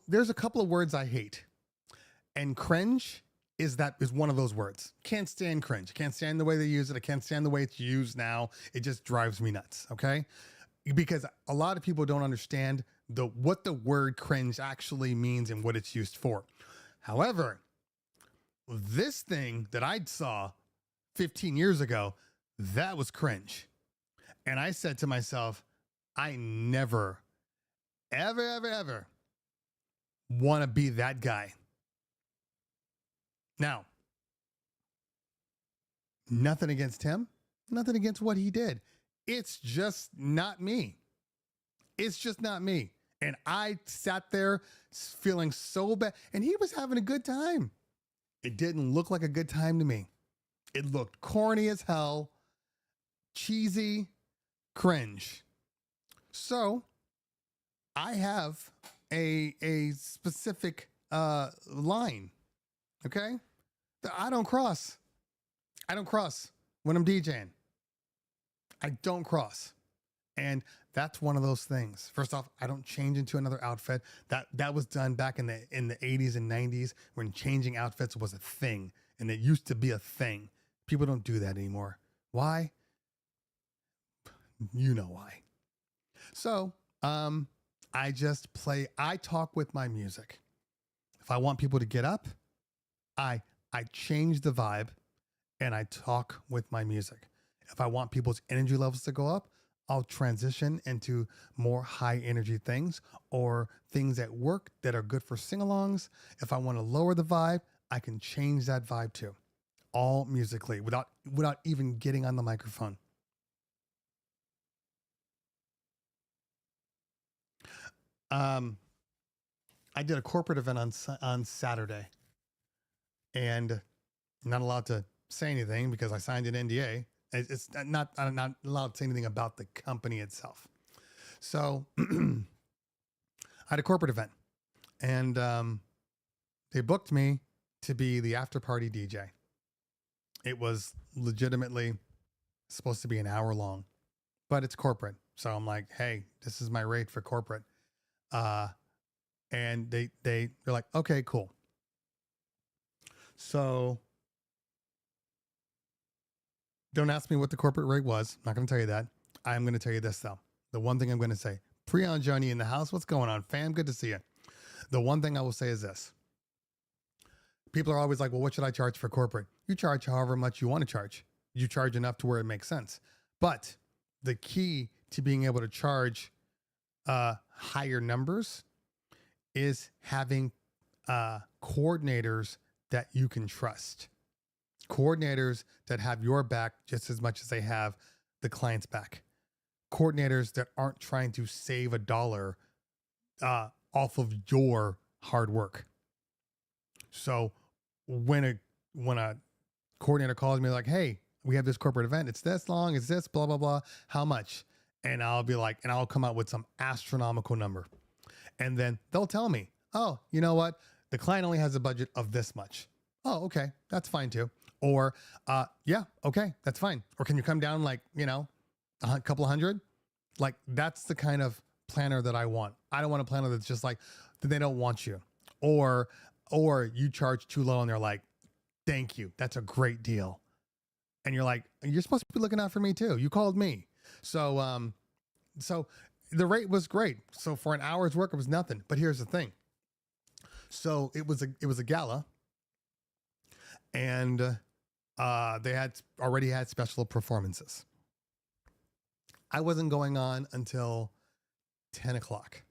[SPEAKER 2] there's a couple of words I hate, and cringe is one of those words. Can't stand cringe. Can't stand the way they use it. I can't stand the way it's used now. It just drives me nuts. Okay, because a lot of people don't understand what the word cringe actually means and what it's used for. However, this thing that I saw 15 years ago, that was cringe. And I said to myself, I never, ever, ever, ever want to be that guy. Now, nothing against him, nothing against what he did. It's just not me. It's just not me. And I sat there feeling so bad, and he was having a good time. It didn't look like a good time to me. It looked corny as hell, cheesy, cringe. So I have a specific line, okay? That I don't cross. I don't cross when I'm DJing. I don't cross. And that's one of those things. First off, I don't change into another outfit. That was done back in the 80s and 90s when changing outfits was a thing, and it used to be a thing. People don't do that anymore. Why? You know why. So, I talk with my music. If I want people to get up, I change the vibe and I talk with my music. If I want people's energy levels to go up, I'll transition into more high energy things or things at work that are good for sing-alongs. If I want to lower the vibe, I can change that vibe too. All musically without even getting on the microphone. I did a corporate event on Saturday, and I'm not allowed to say anything because I signed an NDA. I'm not allowed to say anything about the company itself. So I had a corporate event, and they booked me to be the after party DJ. It was legitimately supposed to be an hour long, but it's corporate. So I'm like, hey, this is my rate for corporate. And they're like, okay, cool. So don't ask me what the corporate rate was. I'm not going to tell you that. I'm going to tell you this though. The one thing I'm going to say, Prion Johnny in the house. What's going on, fam? Good to see you. The one thing I will say is this. People are always like, well, what should I charge for corporate? You charge however much you want to charge. You charge enough to where it makes sense. But the key to being able to charge higher numbers is having coordinators that you can trust. Coordinators that have your back just as much as they have the client's back. Coordinators that aren't trying to save a dollar off of your hard work. So when a coordinator calls me like, hey, we have this corporate event, it's this long, it's this, blah, blah, blah, how much? And I'll be like, and I'll come out with some astronomical number. And then they'll tell me, oh, you know what? The client only has a budget of this much. Oh, okay. That's fine too. Or, yeah, okay, that's fine. Or can you come down like, a couple hundred? Like that's the kind of planner that I want. I don't want a planner that's just like, they don't want you. Or you charge too low and they're like, thank you. That's a great deal. And you're like, you're supposed to be looking out for me too. You called me. So the rate was great. So for an hour's work, it was nothing. But here's the thing. So it was a gala, and they had already had special performances. I wasn't going on until 10 o'clock,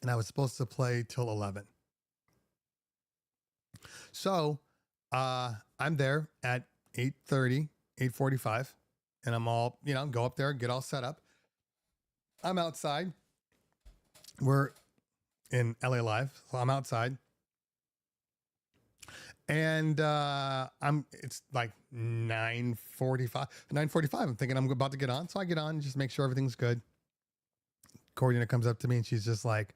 [SPEAKER 2] and I was supposed to play till 11. So I'm there at 8:30, 8:45, and I'm all, go up there, get all set up. I'm outside. We're in LA Live, so I'm outside. And it's like 9:45. I'm thinking I'm about to get on. So I get on, just make sure everything's good. coordinator comes up to me and she's just like,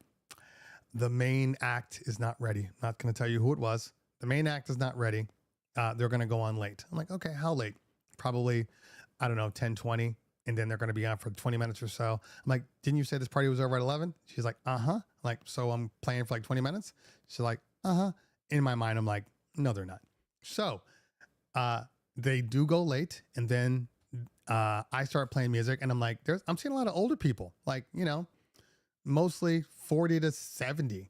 [SPEAKER 2] the main act is not ready. I'm not going to tell you who it was. The main act is not ready. They're going to go on late. I'm like, okay, how late? Probably, I don't know, 10, 20. And then they're going to be on for 20 minutes or so. I'm like, didn't you say this party was over at 11? She's like, uh-huh. Like, so I'm playing for like 20 minutes? She's like, uh-huh. In my mind, I'm like, no, they're not. So they do go late. And then I start playing music and I'm like, I'm seeing a lot of older people, like, mostly 40 to 70,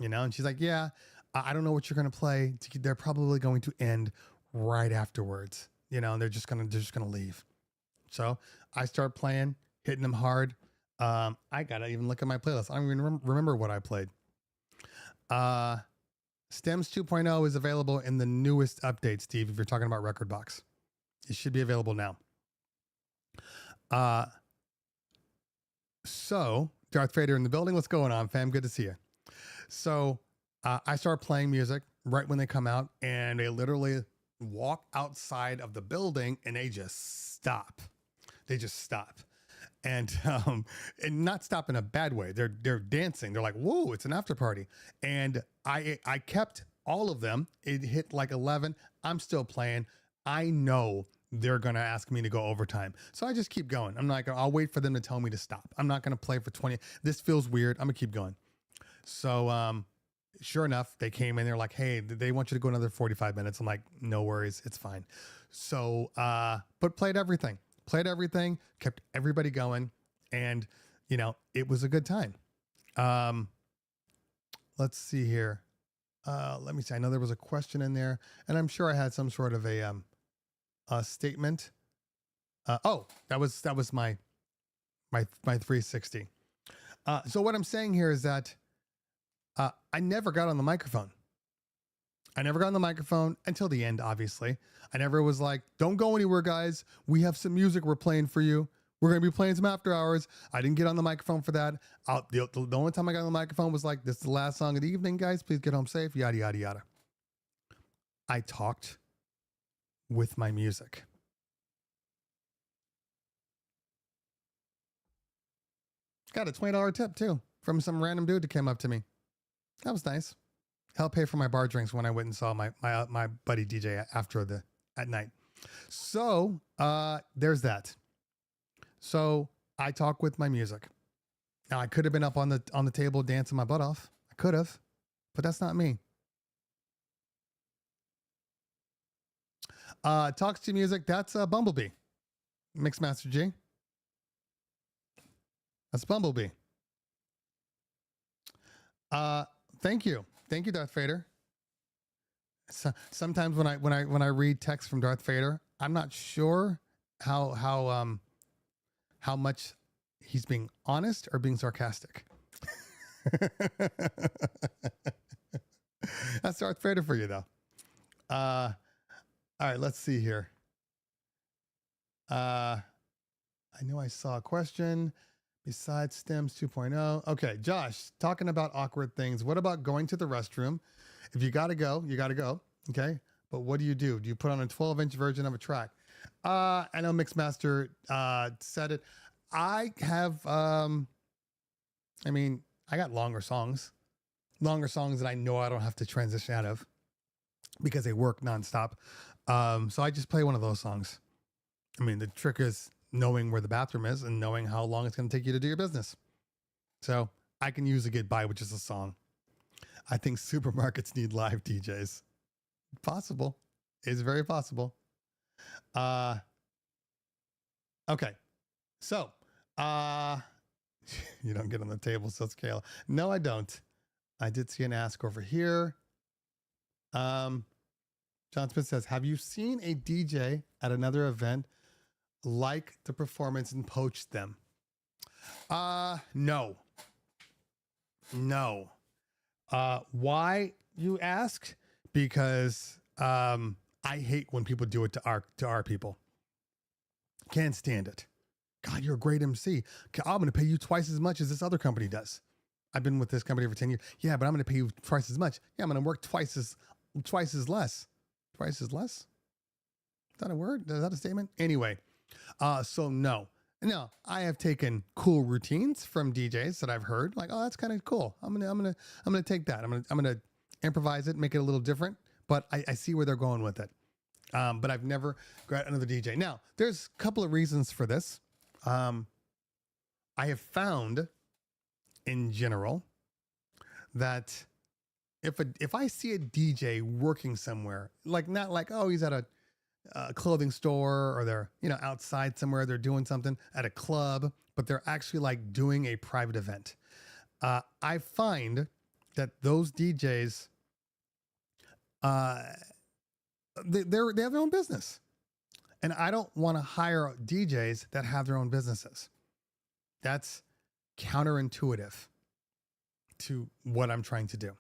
[SPEAKER 2] and she's like, yeah, I don't know what you're going to play. They're probably going to end right afterwards, and they're just going to leave. So I start playing, hitting them hard. I got to even look at my playlist. I don't even remember what I played. Stems 2.0 is available in the newest update, Steve, if you're talking about Rekordbox. It should be available now. So Darth Vader in the building. What's going on, fam? Good to see you. So I start playing music right when they come out, and they literally walk outside of the building and they just stop. They just stop. And not stop in a bad way. They're dancing. They're like, whoa, it's an after party. And I kept all of them. It hit like 11. I'm still playing. I know they're going to ask me to go overtime. So I just keep going. I'll wait for them to tell me to stop. I'm not going to play for 20. This feels weird. I'm going to keep going. So sure enough, they came in. They're like, hey, they want you to go another 45 minutes. I'm like, no worries. It's fine. So, but played everything, kept everybody going. And, it was a good time. Let's see here. Let me see. I know there was a question in there, and I'm sure I had some sort of a statement. That was my 360. So what I'm saying here is that I never got on the microphone. I never got on the microphone until the end, obviously. I never was like, don't go anywhere, guys. We have some music we're playing for you. We're going to be playing some after hours. I didn't get on the microphone for that. The only time I got on the microphone was like, this is the last song of the evening, guys. Please get home safe, yada, yada, yada. I talked with my music. Got a $20 tip too from some random dude that came up to me. That was nice. Helped pay for my bar drinks when I went and saw my buddy DJ at night. So there's that. So I talk with my music. Now I could have been up on the table dancing my butt off. I could have, but that's not me. Talks to music. That's Bumblebee. Mixmaster G. That's Bumblebee. Thank you, Darth Vader. So, sometimes when I read text from Darth Vader, I'm not sure how much he's being honest or being sarcastic. That's Darth Vader for you, though. All right, let's see here. I know I saw a question. Besides Stems 2.0. Okay, Josh, talking about awkward things. What about going to the restroom? If you got to go, you got to go. Okay. But what do? Do you put on a 12-inch version of a track? I know Mixmaster said it. I have, I got longer songs that I know I don't have to transition out of because they work nonstop. So I just play one of those songs. The trick is knowing where the bathroom is and knowing how long it's going to take you to do your business. So I can usually get by with just a song. I think supermarkets need live DJs. Possible. It's very possible. Okay. So, you don't get on the table, so scale. No, I don't. I did see an ask over here. John Smith says, have you seen a DJ at another event like the performance and poached them? No. Why, you ask? Because I hate when people do it to our people. Can't stand it. God, you're a great MC. I'm going to pay you twice as much as this other company does. I've been with this company for 10 years. Yeah, but I'm going to pay you twice as much. Yeah, I'm going to work twice as less. Twice as less? Is that a word? Is that a statement? Anyway. So no, No, I have taken cool routines from DJs that I've heard, like, oh, that's kind of cool. I'm gonna take that. I'm gonna improvise it, make it a little different. But I see where they're going with it. But I've never got another DJ. Now, there's a couple of reasons for this. I have found, in general, that if I see a DJ working somewhere, like not like, oh, he's at a clothing store, or they're outside somewhere, they're doing something at a club, but they're actually like doing a private event. I find that those DJs, they have their own business, and I don't want to hire DJs that have their own businesses. That's counterintuitive to what I'm trying to do.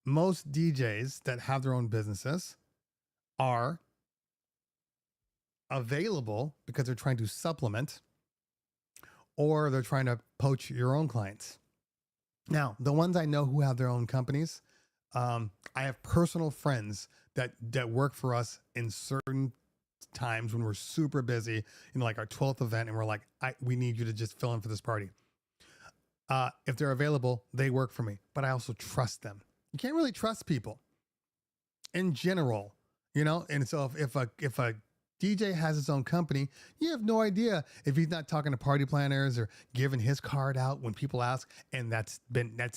[SPEAKER 2] Most DJs that have their own businesses are available because they're trying to supplement, or they're trying to poach your own clients. Now, the ones I know who have their own companies, I have personal friends that work for us in certain times when we're super busy, like our 12th event, and we're like, we need you to just fill in for this party. If they're available, they work for me, but I also trust them. You can't really trust people in general, And so if a DJ has his own company, you have no idea if he's not talking to party planners or giving his card out when people ask. And that's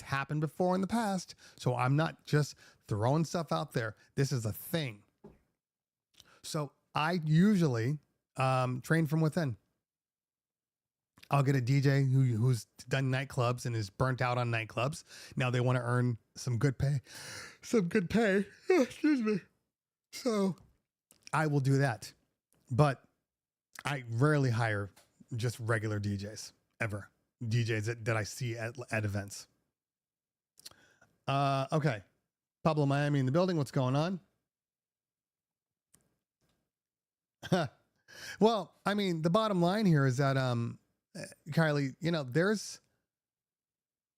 [SPEAKER 2] happened before in the past. So I'm not just throwing stuff out there. This is a thing. So I usually train from within. I'll get a DJ who's done nightclubs and is burnt out on nightclubs. Now they want to earn some good pay. Excuse me. So I will do that. But I rarely hire just regular DJs, ever. DJs that I see at events. Okay. Pablo Miami in the building. What's going on? Well, I mean, the bottom line here is that, Kylie,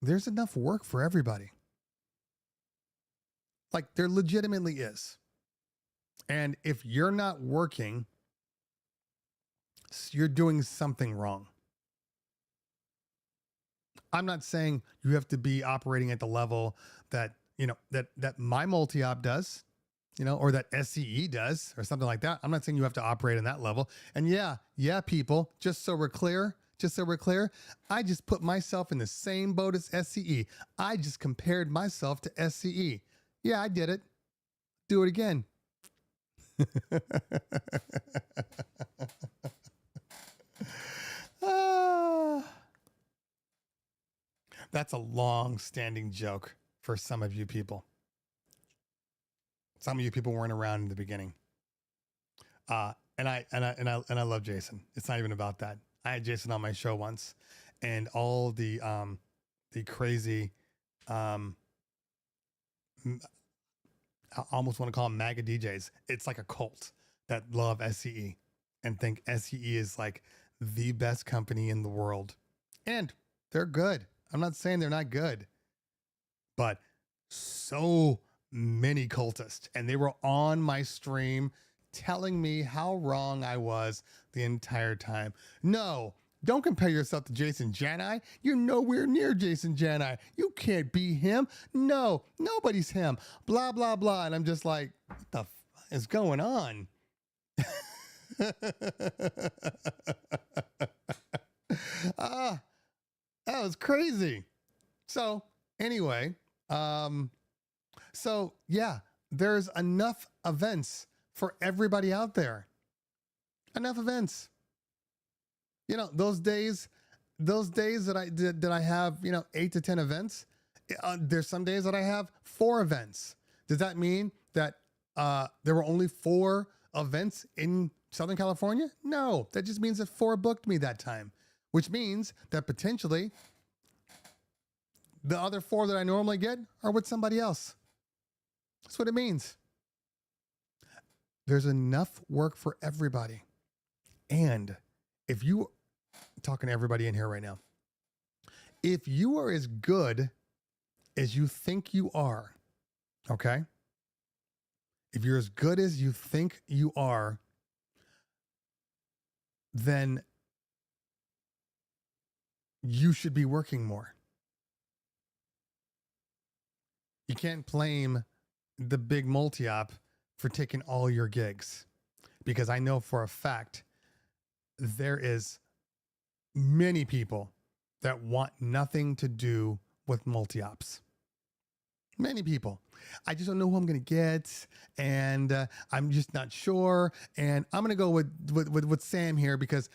[SPEAKER 2] there's enough work for everybody. Like, there legitimately is. And if you're not working, you're doing something wrong. I'm not saying you have to be operating at the level that, that my multi-op does, or that SCE does, or something like that. I'm not saying you have to operate on that level. And yeah, people, just so we're clear, I just put myself in the same boat as SCE. I just compared myself to SCE. Yeah, I did it. Do it again. That's a long-standing joke for some of you people. Some of you people weren't around in the beginning. And I love Jason. It's not even about that. I had Jason on my show once, and all the crazy, I almost want to call them MAGA DJs. It's like a cult that love SCE and think SCE is like the best company in the world. And they're good. I'm not saying they're not good, but so many cultists, and they were on my stream telling me how wrong I was the entire time. No, don't compare yourself to Jason Janai. You're nowhere near Jason Janai. You can't be him. No, nobody's him. Blah, blah, blah. And I'm just like, what the f is going on? That was crazy. So anyway, so yeah, there's enough events for everybody out there. Enough events. Those days that I have, 8 to 10 events. There's some days that I have 4 events. Does that mean that there were only 4 events in Southern California? No, that just means that 4 booked me that time, which means that potentially the other 4 that I normally get are with somebody else. That's what it means. There's enough work for everybody. And if you, talking to everybody in here right now, if you are as good as you think you are, okay? If you're as good as you think you are, then you should be working more. You can't blame the big multi-op for taking all your gigs, because I know for a fact there is many people that want nothing to do with multi-ops. Many people. I just don't know who I'm going to get, and I'm just not sure. And I'm going to go with Sam here because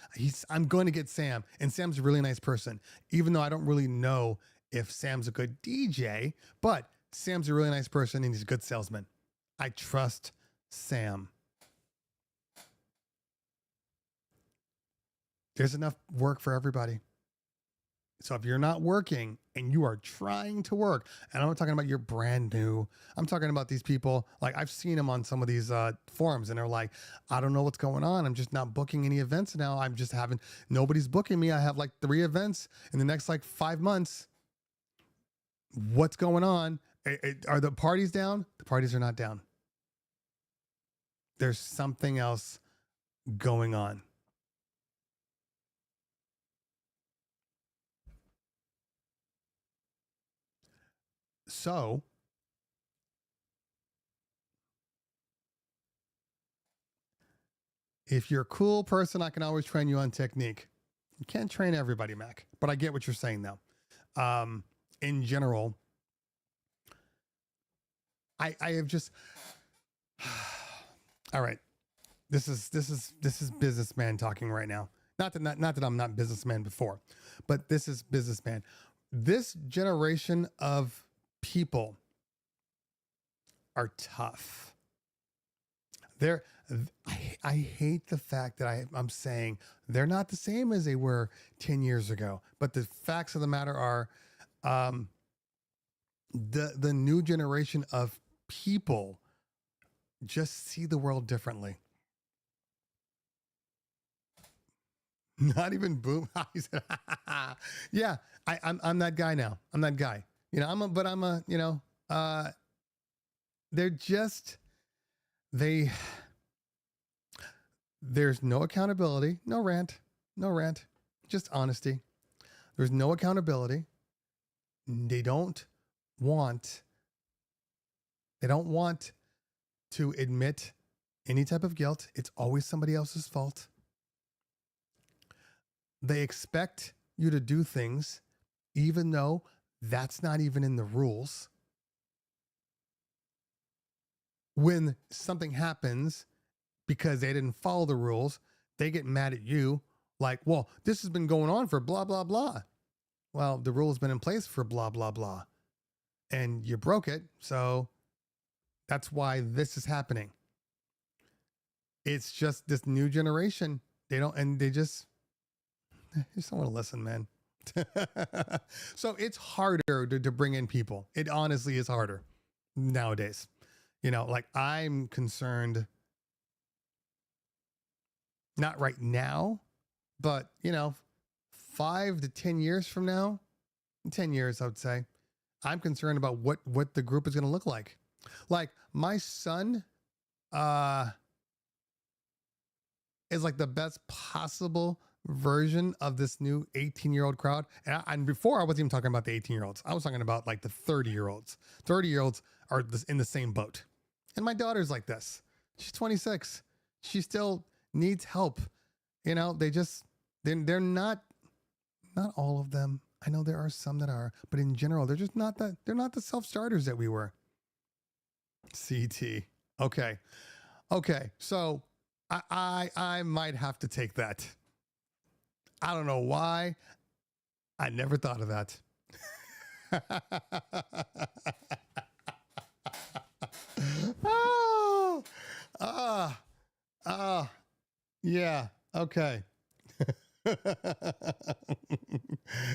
[SPEAKER 2] I'm going to get Sam, and Sam's a really nice person, even though I don't really know if Sam's a good DJ, but Sam's a really nice person and he's a good salesman. I trust Sam. There's enough work for everybody. So if you're not working and you are trying to work, and I'm not talking about you're brand new, I'm talking about these people, like I've seen them on some of these forums, and they're like, I don't know what's going on. I'm just not booking any events now. I'm just nobody's booking me. I have like 3 events in the next like 5 months. What's going on? Are the parties down? The parties are not down. There's something else going on. So, if you're a cool person, I can always train you on technique. You can't train everybody, Mac, but I get what you're saying though. In general, I have just, all right. This is businessman talking right now. Not that I'm not businessman before, but this is businessman. This generation of people are tough. I hate the fact that I'm saying they're not the same as they were 10 years ago, but the facts of the matter are, the new generation of people just see the world differently. Not even boom. Yeah, I'm that guy now. I'm that guy. You know, they're just, there's no accountability, no rant, just honesty. There's no accountability. They don't want to admit any type of guilt. It's always somebody else's fault. They expect you to do things even though that's not even in the rules. When something happens because they didn't follow the rules, they get mad at you like, well, this has been going on for blah, blah, blah. Well, the rule has been in place for blah, blah, blah. And you broke it. So that's why this is happening. It's just this new generation. They just don't want to listen, man. So it's harder to bring in people. It honestly is harder nowadays. You know, like I'm concerned, not right now, but 5 to 10 years from now, 10 years, I would say, I'm concerned about what the group is going to look like. Like my son, is like the best possible version of this new 18-year-old crowd. And before, I wasn't even talking about the 18-year-olds. I was talking about like the 30-year-olds. 30-year-olds are in the same boat. And my daughter's like this. She's 26. She still needs help. They're not all of them. I know there are some that are, but in general, they're not the self-starters that we were. CT. Okay. So I might have to take that. I don't know why. I never thought of that. Yeah. Okay.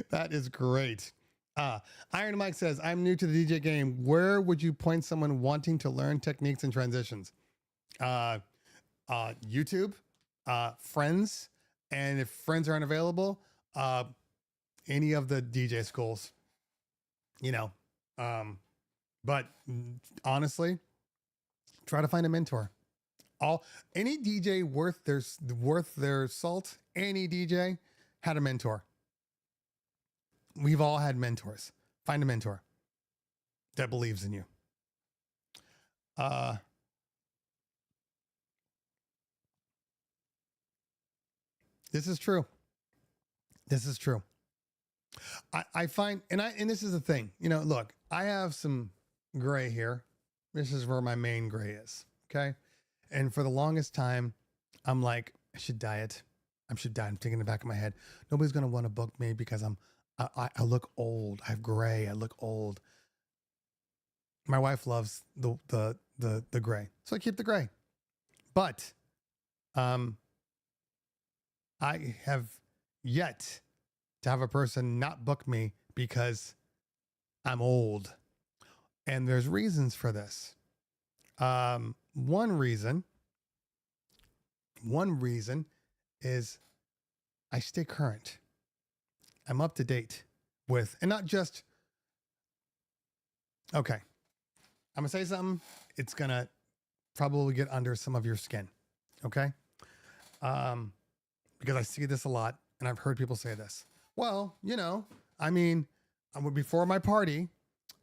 [SPEAKER 2] That is great. Iron Mike says, I'm new to the DJ game. Where would you point someone wanting to learn techniques and transitions? YouTube, friends. And if friends aren't available, any of the DJ schools, but honestly, try to find a mentor. All any DJ worth their salt, any DJ had a mentor. We've all had mentors. Find a mentor that believes in you. This is true. This is true. I find, and this is the thing, look, I have some gray here. This is where my main gray is. Okay. And for the longest time, I'm like, I should diet. I'm thinking in the back of my head, nobody's going to want to book me because I look old. I have gray. I look old. My wife loves the gray. So I keep the gray, but, I have yet to have a person not book me because I'm old. And there's reasons for this. One reason is I stay current. I'm up to date with, and not just, okay, I'm going to say something. It's going to probably get under some of your skin. Okay. Because I see this a lot and I've heard people say this. Well, before my party,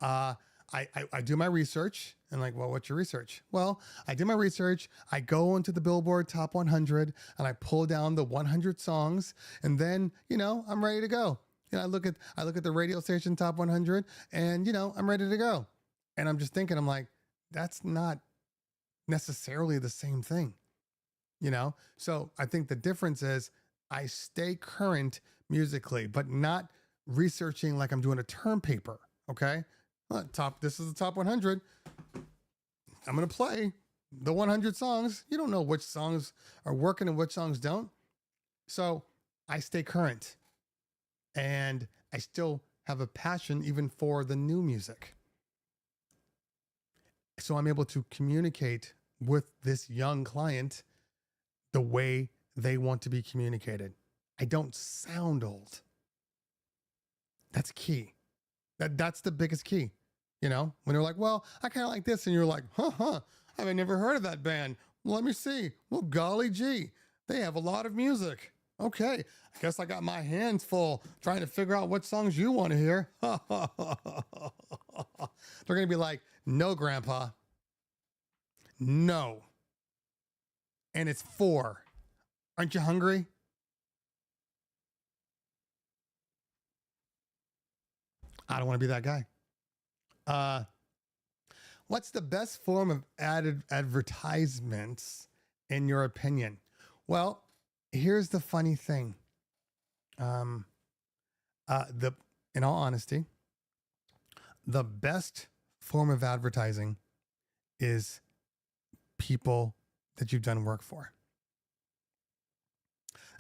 [SPEAKER 2] I do my research and like, well, what's your research? Well, I do my research. I go into the Billboard Top 100 and I pull down the 100 songs and then, I'm ready to go. I look at the radio station Top 100 and, I'm ready to go. And I'm just thinking, I'm like, that's not necessarily the same thing, So I think the difference is I stay current musically, but not researching like I'm doing a term paper. Okay. This is the top 100. I'm going to play the 100 songs. You don't know which songs are working and which songs don't. So I stay current and I still have a passion even for the new music. So I'm able to communicate with this young client the way they want to be communicated. I don't sound old. That's key. That's the biggest key. When they're like, well, I kind of like this. And you're like, I've never heard of that band. Well, let me see. Well, golly gee, they have a lot of music. Okay. I guess I got my hands full trying to figure out what songs you want to hear. They're going to be like, no, grandpa. No. And it's 4. Aren't you hungry? I don't want to be that guy. What's the best form of advertisements in your opinion? Well, here's the funny thing. In all honesty, the best form of advertising is people that you've done work for.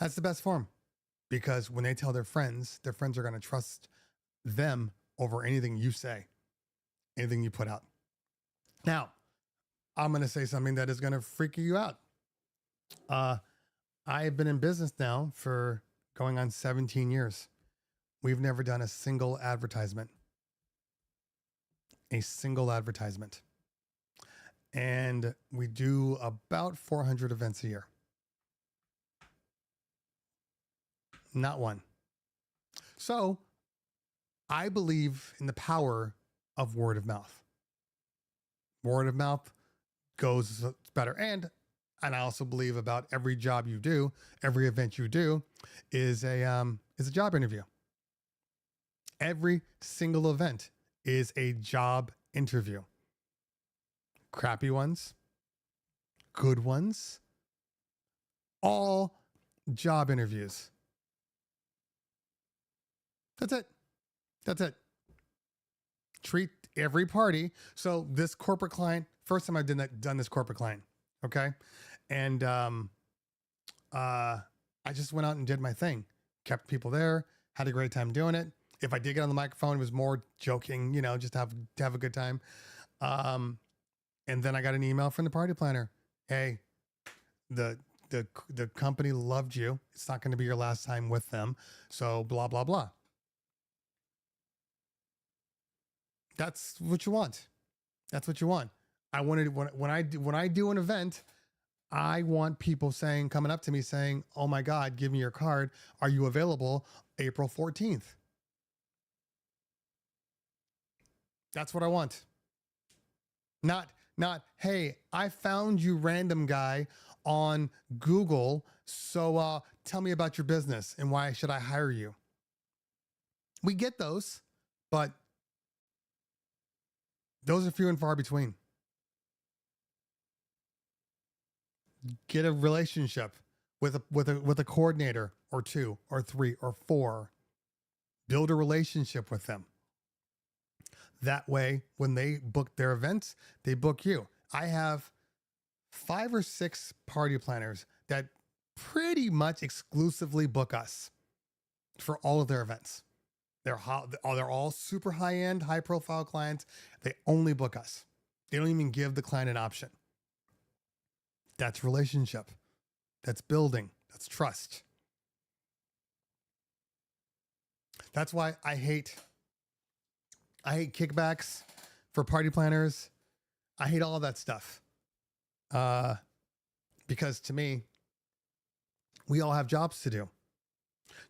[SPEAKER 2] That's the best form because when they tell their friends are going to trust them over anything you say, anything you put out. Now, I'm going to say something that is going to freak you out. I've been in business now for going on 17 years. We've never done a single advertisement. A single advertisement. And we do about 400 events a year. Not one. So I believe in the power of word of mouth. Word of mouth goes better. And I also believe about every job you do, every event you do is a job interview. Every single event is a job interview. Crappy ones, good ones, all job interviews. That's it. That's it. Treat every party. So this corporate client, first time I've done this corporate client. Okay. And, I just went out and did my thing, kept people there, had a great time doing it. If I did get on the microphone, it was more joking, just to have a good time. And then I got an email from the party planner. Hey, the company loved you. It's not going to be your last time with them. So blah, blah, blah. That's what you want. That's what you want. I wanted when I do an event, I want people coming up to me saying, oh my God, give me your card. Are you available April 14th? That's what I want. Not, hey, I found you random guy on Google. So tell me about your business and why should I hire you? We get those, but those are few and far between. Get a relationship with a coordinator or 2 or 3 or 4. Build a relationship with them. That way, when they book their events, they book you. I have 5 or 6 party planners that pretty much exclusively book us for all of their events. They're all super high end, high profile clients. They only book us. They don't even give the client an option. That's relationship. That's building. That's trust. That's why I hate kickbacks for party planners. I hate all of that stuff. Because to me, we all have jobs to do.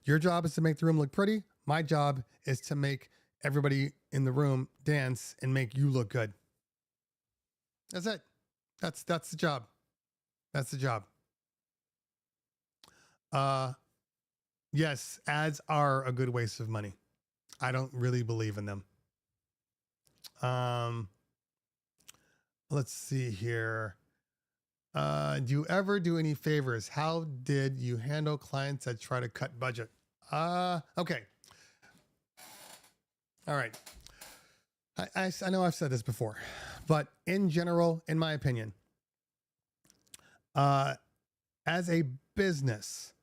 [SPEAKER 2] Your job is to make the room look pretty. My job is to make everybody in the room dance and make you look good. That's it. That's the job. That's the job. Yes, ads are a good waste of money. I don't really believe in them. Let's see here. Do you ever do any favors? How did you handle clients that try to cut budget? Okay. All right. I know I've said this before, but in general, in my opinion, as a business,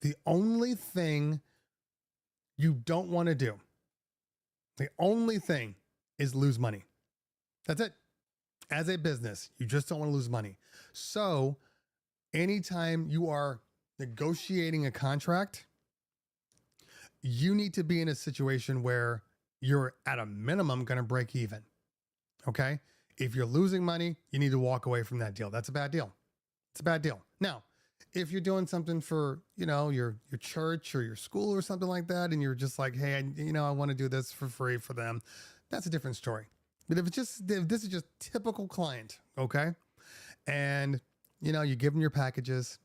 [SPEAKER 2] the only thing you don't want to do, the only thing is lose money. That's it. As a business, you just don't want to lose money. So anytime you are negotiating a contract, you need to be in a situation where you're at a minimum going to break even. Okay. If you're losing money, you need to walk away from that deal. That's a bad deal. It's a bad deal. Now, if you're doing something for, your church or your school or something like that, and you're just like, hey, I want to do this for free for them, that's a different story. But if this is just typical client, okay, and you give them your packages,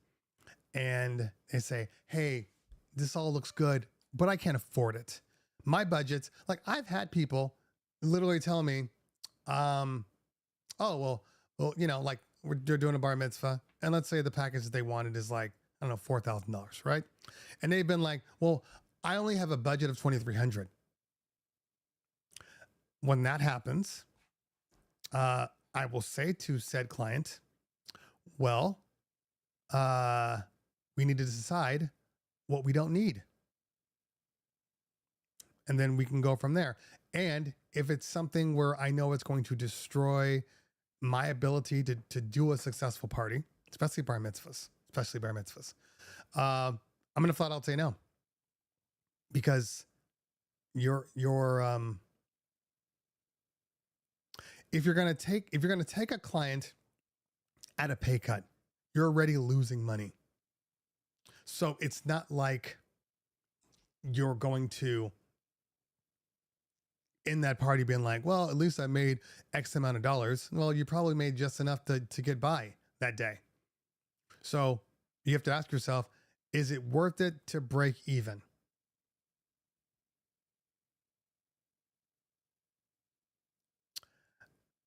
[SPEAKER 2] and they say, hey, this all looks good, but I can't afford it. My budget's like, I've had people literally tell me, oh well, like they're doing a bar mitzvah, and let's say the package that they wanted is like, I don't know, $4,000, right? And they've been like, well, I only have a budget of $2,300. When that happens, I will say to said client, well, we need to decide what we don't need. And then we can go from there. And if it's something where I know it's going to destroy my ability to do a successful party, especially bar mitzvahs, I'm going to flat out say no. Because if you're going to take a client at a pay cut, you're already losing money. So it's not like you're going to, in that party, being like, well, at least I made X amount of dollars. Well, you probably made just enough to get by that day. So you have to ask yourself, is it worth it to break even?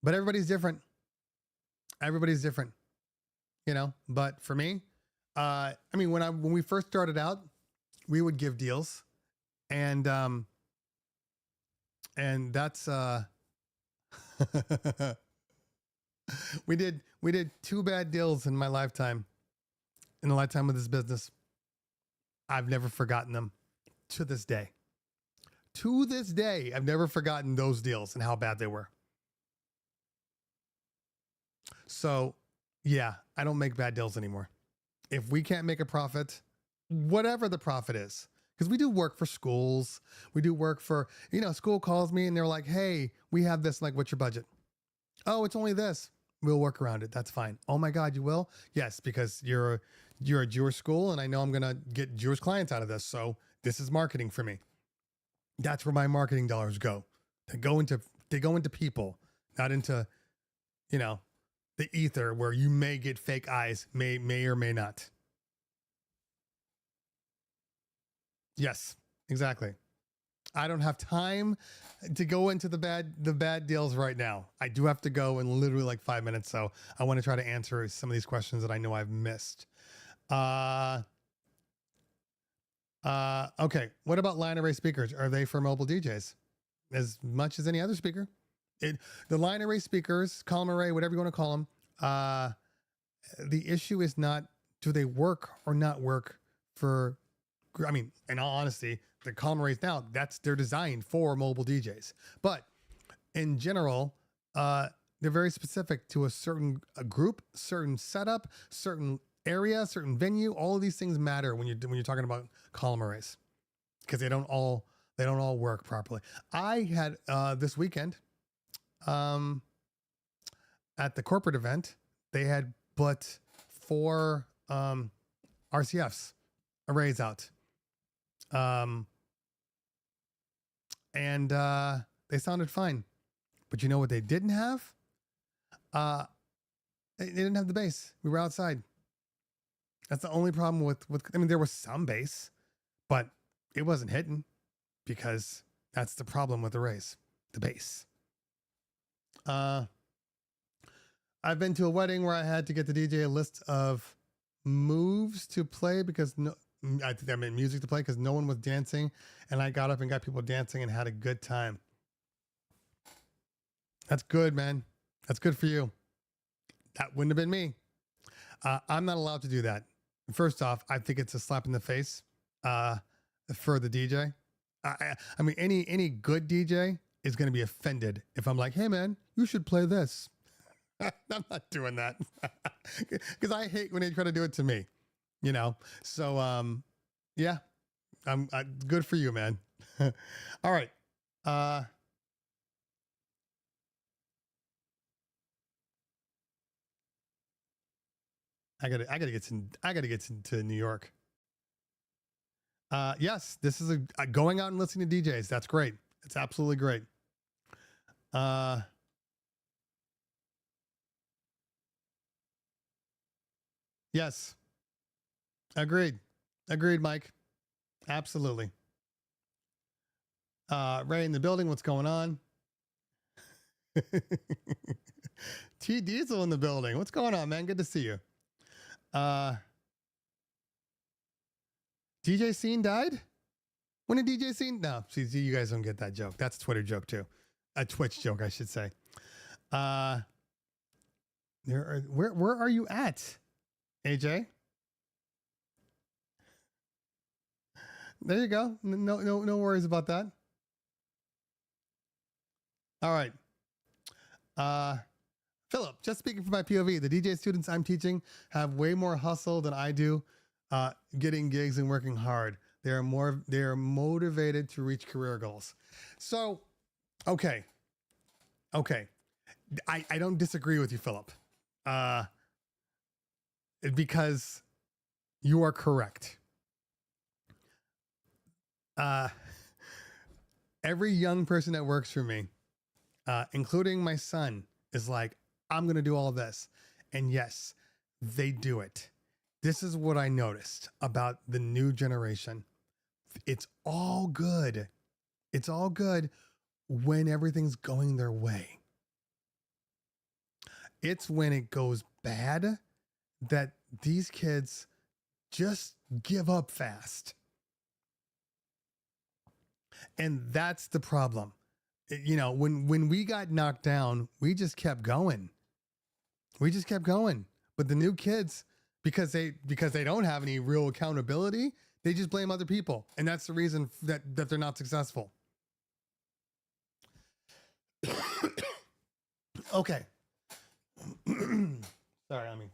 [SPEAKER 2] But everybody's different. But for me, when we first started out, we would give deals, and that's we did 2 bad deals in my lifetime, in the lifetime of this business. I've never forgotten them to this day. To this day, I've never forgotten those deals and how bad they were. So, yeah, I don't make bad deals anymore. If we can't make a profit, whatever the profit is, because we do work for schools, we do work for, school calls me and they're like, hey, we have this, like, what's your budget? Oh, it's only this. We'll work around it. That's fine. Oh my God, you will? Yes, because you're a Jewish school, and I know I'm gonna get Jewish clients out of this. So this is marketing for me. That's where my marketing dollars go. They go into people, not into, you know, the ether where you may get fake eyes, may or may not. Yes, exactly. I don't have time to go into the bad deals right now. I do have to go in literally like 5 minutes, so I want to try to answer some of these questions that I know I've missed. Uh okay. What about line array speakers? Are they for mobile DJs? As much as any other speaker. The line array speakers, column array, whatever you want to call them, the issue is not do they work or not work for, I mean, in all honesty, the column arrays now, they're designed for mobile DJs. But in general, they're very specific to a group, certain setup, certain area, certain venue. All of these things matter when you're talking about column arrays, because they don't all work properly. I had this weekend at the corporate event, they had but 4 RCFs arrays out. And they sounded fine. But you know what they didn't have? They didn't have the bass. We were outside. That's the only problem with I mean, there was some bass, but it wasn't hitting, because that's the problem with arrays, the bass. I've been to a wedding where I had to get the DJ a list of moves to play because I meant music to play because no one was dancing, and I got up and got people dancing and had a good time. That's good, man. That's good for you. That wouldn't have been me. I'm not allowed to do that. First off, I think it's a slap in the face for the DJ. I mean, any good DJ is going to be offended if I'm like, hey, man, you should play this. I'm not doing that because I hate when they try to do it to me, you know? So, yeah, I'm good for you, man. All right. I gotta get to New York. Yes, this is a going out and listening to DJs. That's great. It's absolutely great. Yes, agreed. Agreed, Mike. Absolutely. Ray in the building. What's going on? T Diesel in the building. What's going on, man? Good to see you. DJ Scene died? When did DJ Scene? No, see, you guys don't get that joke. That's a Twitter joke too. A Twitch joke, I should say. Where are you at, AJ? There you go. No worries about that. All right. Philip, just speaking from my POV, the DJ students I'm teaching have way more hustle than I do, getting gigs and working hard. They are motivated to reach career goals. So, okay. I don't disagree with you, Philip, because you are correct. Every young person that works for me, including my son, is like, I'm going to do all of this. And yes, they do it. This is what I noticed about the new generation. It's all good. It's all good when everything's going their way. It's when it goes bad that these kids just give up fast. And that's the problem. You know, when we got knocked down, we just kept going. But the new kids, because they don't have any real accountability, they just blame other people. And that's the reason that they're not successful. Okay. Sorry, I mean,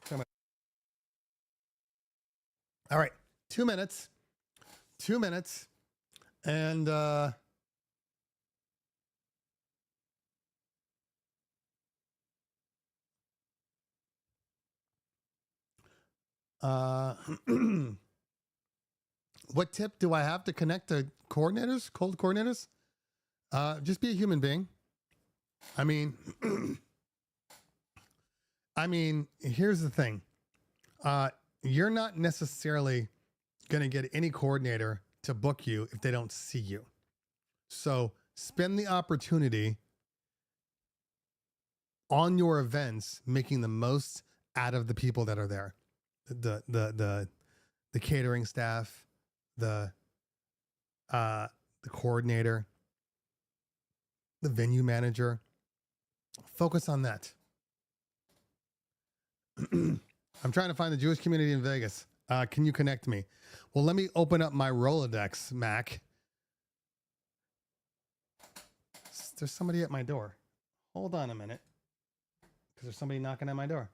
[SPEAKER 2] all right, 2 minutes. And Uh, what tip do I have to connect to coordinators, cold coordinators? Just be a human being. I mean, here's the thing. You're not necessarily going to get any coordinator to book you if they don't see you. So spend the opportunity on your events, making the most out of the people that are there. The catering staff, the coordinator, the venue manager. Focus on that. I'm trying to find the Jewish community in Vegas. Can you connect me? Well, let me open up my Rolodex, Mac. There's somebody at my door. Hold on a minute. Because there's somebody knocking at my door.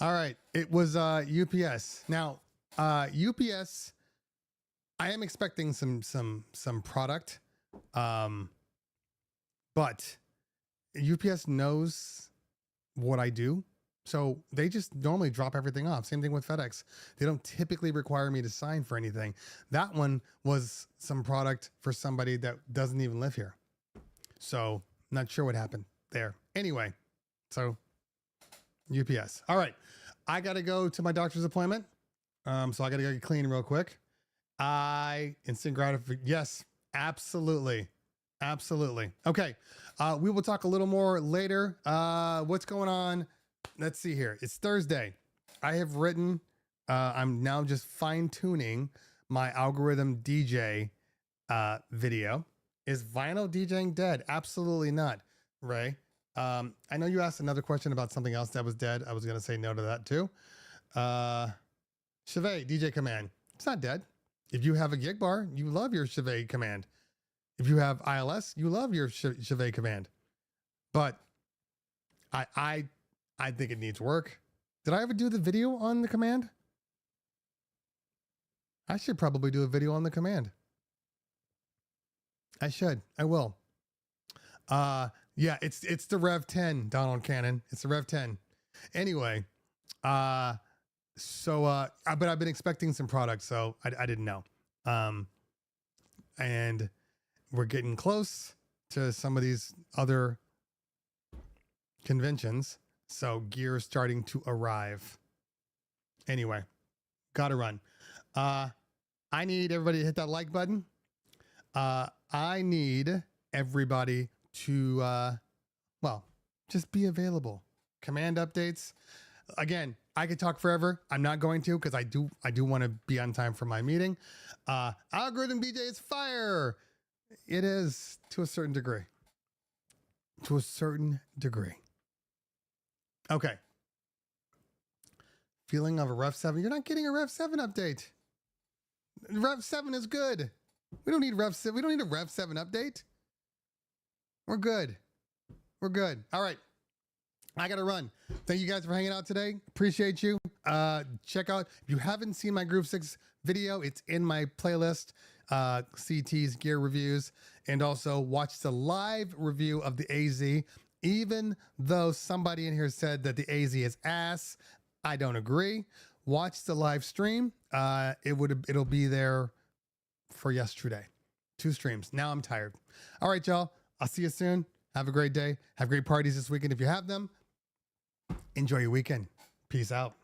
[SPEAKER 2] All right, it was UPS. Now, UPS, I am expecting some product, but UPS knows what I do, so they just normally drop everything off. Same thing with FedEx. They don't typically require me to sign for anything. That one was some product for somebody that doesn't even live here, so not sure what happened there. Anyway, so UPS. All right. I got to go to my doctor's appointment. So I got to go get clean real quick. Instant gratification. Yes, absolutely. Absolutely. Okay. We will talk a little more later. What's going on? Let's see here. It's Thursday. I have written, I'm now just fine tuning my algorithm DJ, video. Is vinyl DJing dead? Absolutely not. Ray. I know you asked another question about something else that was dead. I was going to say no to that too. Chevet DJ command. It's not dead. If you have a gig bar, you love your Chevet command. If you have ILS, you love your Chevet command. But I think it needs work. Did I ever do the video on the command? I should probably do a video on the command. I should. I will. Yeah, it's the Rev 10, Donald Cannon. It's the Rev 10. Anyway, but I've been expecting some products, so I didn't know. And we're getting close to some of these other conventions, so gear is starting to arrive. Anyway, gotta run. I need everybody to hit that like button. I need everybody to, just be available. Command updates. Again, I could talk forever. I'm not going to, because I do want to be on time for my meeting. Algorithm DJ is fire. It is to a certain degree. To a certain degree. Okay. Feeling of a Rev 7. You're not getting a Rev 7 update. Rev 7 is good. We don't need Rev 7. We don't need a Rev 7 update. We're good. We're good. All right. I got to run. Thank you guys for hanging out today. Appreciate you. Check out, if you haven't seen my Groove 6 video, it's in my playlist, CT's gear reviews, and also watch the live review of the AZ. Even though somebody in here said that the AZ is ass, I don't agree. Watch the live stream. It'll be there for yesterday. 2 streams. Now I'm tired. All right, y'all. I'll see you soon. Have a great day. Have great parties this weekend if you have them. Enjoy your weekend. Peace out.